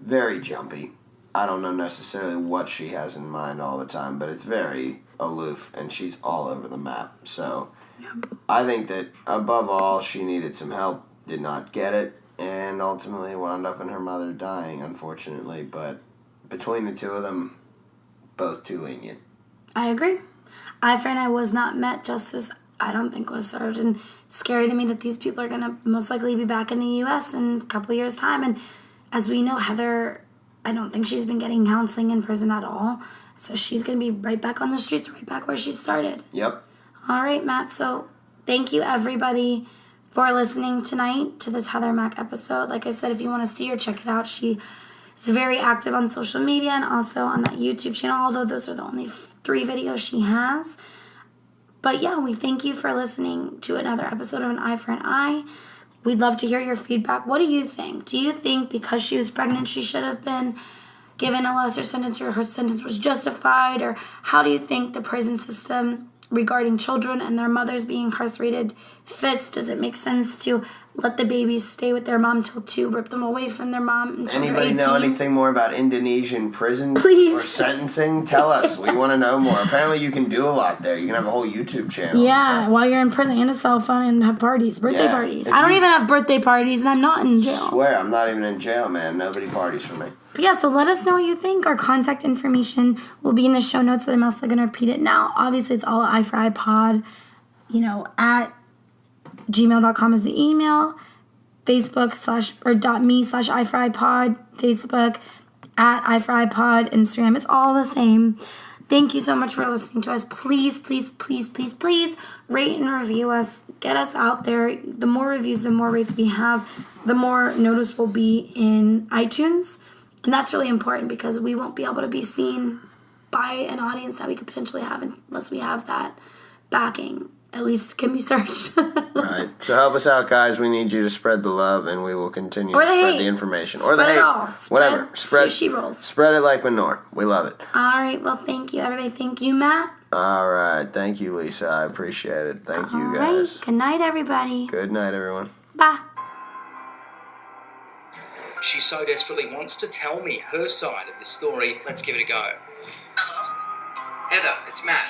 Very jumpy. I don't know necessarily what she has in mind all the time, but it's very aloof, and she's all over the map. So I think that above all, she needed some help, did not get it, and ultimately wound up in her mother dying, unfortunately. But between the two of them, both too lenient. I agree. I was not met justice, I don't think was served, and scary to me that these people are going to most likely be back in the U.S. in a couple years' time. And as we know, Heather, I don't think she's been getting counseling in prison at all. So she's going to be right back on the streets, right back where she started. Yep. All right, Matt. So thank you, everybody, for listening tonight to this Heather Mack episode. Like I said, if you want to see her, check it out. She is very active on social media and also on that YouTube channel, although those are the only 3 videos she has. But yeah, we thank you for listening to another episode of An Eye for an Eye. We'd love to hear your feedback. What do you think? Do you think because she was pregnant she should have been given a lesser sentence, or her sentence was justified? Or how do you think the prison system regarding children and their mothers being incarcerated fits? Does it make sense to let the babies stay with their mom till 2, rip them away from their mom until they're 18? Anybody know anything more about Indonesian prisons Please. or sentencing? Tell us. We want to know more. Apparently you can do a lot there. You can have a whole YouTube channel. Yeah, while you're in prison, and a cell phone, and have parties, birthday parties. I don't even have birthday parties, and I'm not in jail. I swear, I'm not even in jail, man. Nobody parties for me. But yeah, so let us know what you think. Our contact information will be in the show notes, but I'm also going to repeat it now. Obviously, it's all Eye for Eye Pod, at gmail.com is the email. Facebook /me/Eye for Eye Pod. Facebook @Eye for Eye Pod. Instagram. It's all the same. Thank you so much for listening to us. Please, please, please, please, please rate and review us. Get us out there. The more reviews, the more rates we have, the more notice we'll be in iTunes. And that's really important because we won't be able to be seen by an audience that we could potentially have unless we have that backing. At least can be searched. Right. So help us out, guys. We need you to spread the love, and we will continue to spread the information. Or the hate. All. Whatever. Sushi rolls. Spread it like manure. We love it. All right. Well, thank you, everybody. Thank you, Matt. All right. Thank you, Lisa. I appreciate it. Thank you, guys. Good night, everybody. Good night, everyone. Bye. She so desperately wants to tell me her side of the story. Let's give it a go. Hello? Heather, it's Matt.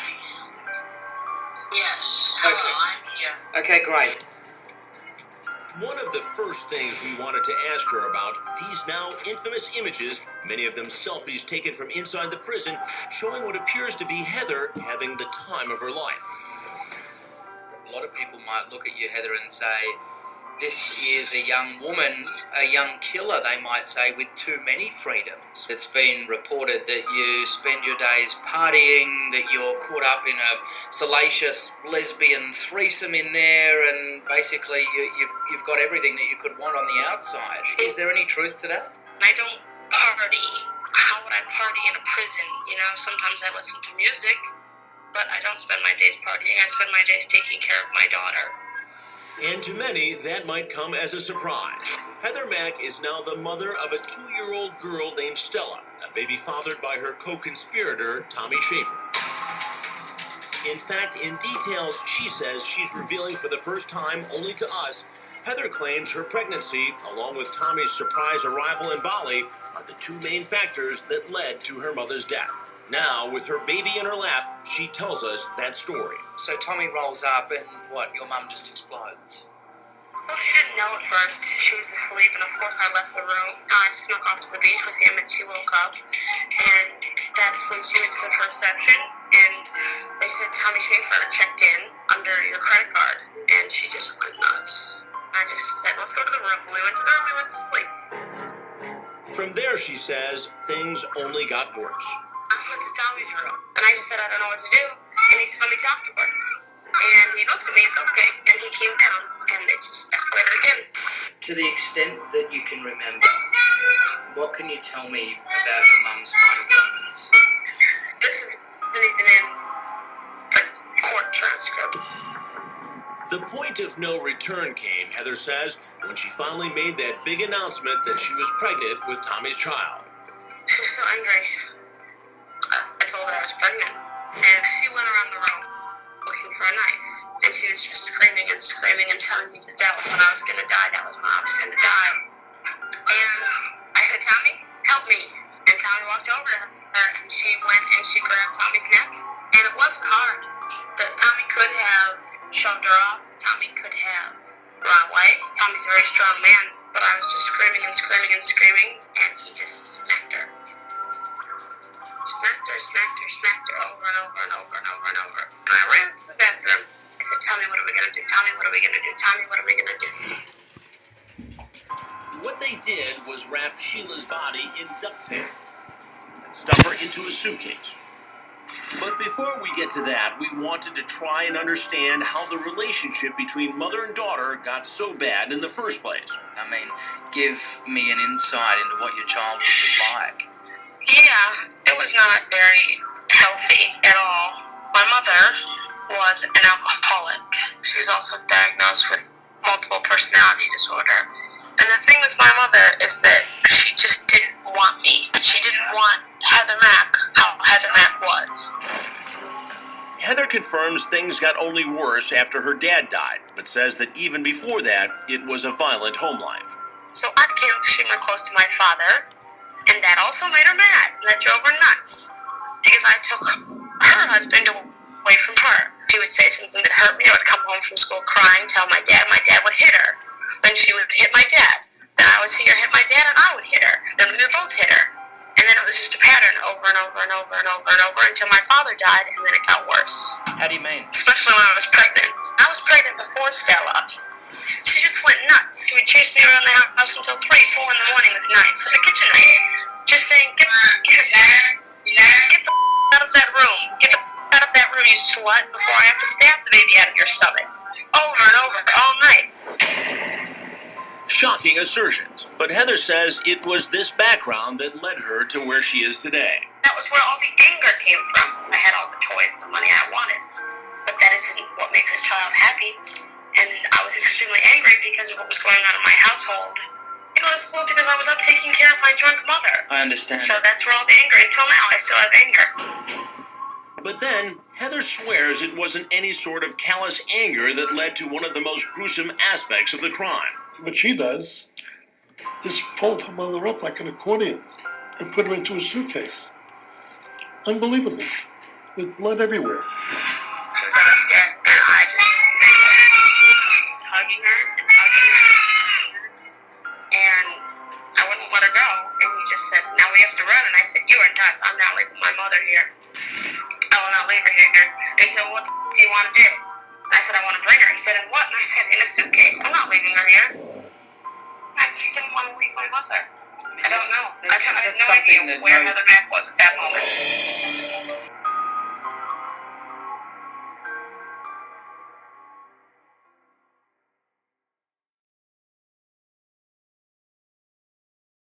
Yes. Hello, I'm here. Okay, great. One of the first things we wanted to ask her about, these now infamous images, many of them selfies taken from inside the prison, showing what appears to be Heather having the time of her life. A lot of people might look at you, Heather, and say, this is a young woman, a young killer, they might say, with too many freedoms. It's been reported that you spend your days partying, that you're caught up in a salacious lesbian threesome in there, and basically you've got everything that you could want on the outside. Is there any truth to that? I don't party. How would I party in a prison? You know, sometimes I listen to music, but I don't spend my days partying. I spend my days taking care of my daughter. And to many, that might come as a surprise. Heather Mack is now the mother of a 2-year-old girl named Stella, a baby fathered by her co-conspirator, Tommy Schaefer. In fact, in details she says she's revealing for the first time only to us, Heather claims her pregnancy, along with Tommy's surprise arrival in Bali, are the two main factors that led to her mother's death. Now, with her baby in her lap, she tells us that story. So Tommy rolls up and what, your mum just explodes? Well, she didn't know at first. She was asleep, and of course I left the room. I snuck off to the beach with him, and she woke up. And that's when she went to the first section, and they said Tommy Schaefer checked in under your credit card, and she just went nuts. I just said, let's go to the room. When we went to the room, we went to sleep. From there, she says, things only got worse. I went to Tommy's room, and I just said, I don't know what to do. And he said, let me talk to her. And he looked at me and said, okay. And he came down, and it just escalated again. To the extent that you can remember, what can you tell me about your mum's final moments? This isn't even in the court transcript. The point of no return came, Heather says, when she finally made that big announcement that she was pregnant with Tommy's child. She was so angry. I told her I was pregnant, and she went around the room looking for a knife, and she was just screaming and telling me that that was when I was going to die, that was when I was going to die. And I said, Tommy, help me. And Tommy walked over to her, and she went and she grabbed Tommy's neck, and it wasn't hard. That Tommy could have shoved her off, Tommy could have run away. Tommy's a very strong man, but I was just screaming and he just smacked her. Smacked her over and over and over and over and over. And I ran to the bathroom. I said, Tommy, what are we going to do? Tommy, what are we going to do? Tommy, what are we going to do? What they did was wrap Sheila's body in duct tape and stuff her into a suitcase. But before we get to that, we wanted to try and understand how the relationship between mother and daughter got so bad in the first place. I mean, give me an insight into what your childhood was like. Yeah, it was not very healthy at all. My mother was an alcoholic. She was also diagnosed with multiple personality disorder. And the thing with my mother is that she just didn't want me. She didn't want Heather Mack how Heather Mack was. Heather confirms things got only worse after her dad died, but says that even before that, it was a violent home life. So I became extremely close to my father, and that also made her mad, and that drove her nuts. Because I took her husband away from her. She would say something that hurt me. I would come home from school crying, tell my dad would hit her. Then she would hit my dad. Then I would see her hit my dad, and I would hit her. Then we would both hit her. And then it was just a pattern over and over and over and over and over until my father died, and then it got worse. How do you mean? Especially when I was pregnant. I was pregnant before Stella. She just went nuts. She would chase me around the house until 3, 4 in the morning with a knife, with a kitchen knife. Just saying, get the out of that room. Get the out of that room, you slut, before I have to stab the baby out of your stomach. Over and over, all night. Shocking assertions, but Heather says it was this background that led her to where she is today. That was where all the anger came from. I had all the toys and the money I wanted, but that isn't what makes a child happy. And I was extremely angry because of what was going on in my household. I go to school because I was up taking care of my drunk mother. I understand. So that's where all the anger, until now, I still have anger. But then, Heather swears it wasn't any sort of callous anger that led to one of the most gruesome aspects of the crime. What she does just fold her mother up like an accordion and put her into a suitcase. Unbelievable. With blood everywhere. She was already dead, and I just hugging her and hugging her. And I wouldn't let her go. And he just said, now we have to run. And I said, you are nuts. I'm not leaving my mother here. I will not leave her here. And he said, well, what do you want to do? And I said, I want to bring her. He said, in what? And I said, in a suitcase. I'm not leaving her here. I just didn't want to leave my mother. I don't know. I had no idea where Heather Mack was at that moment.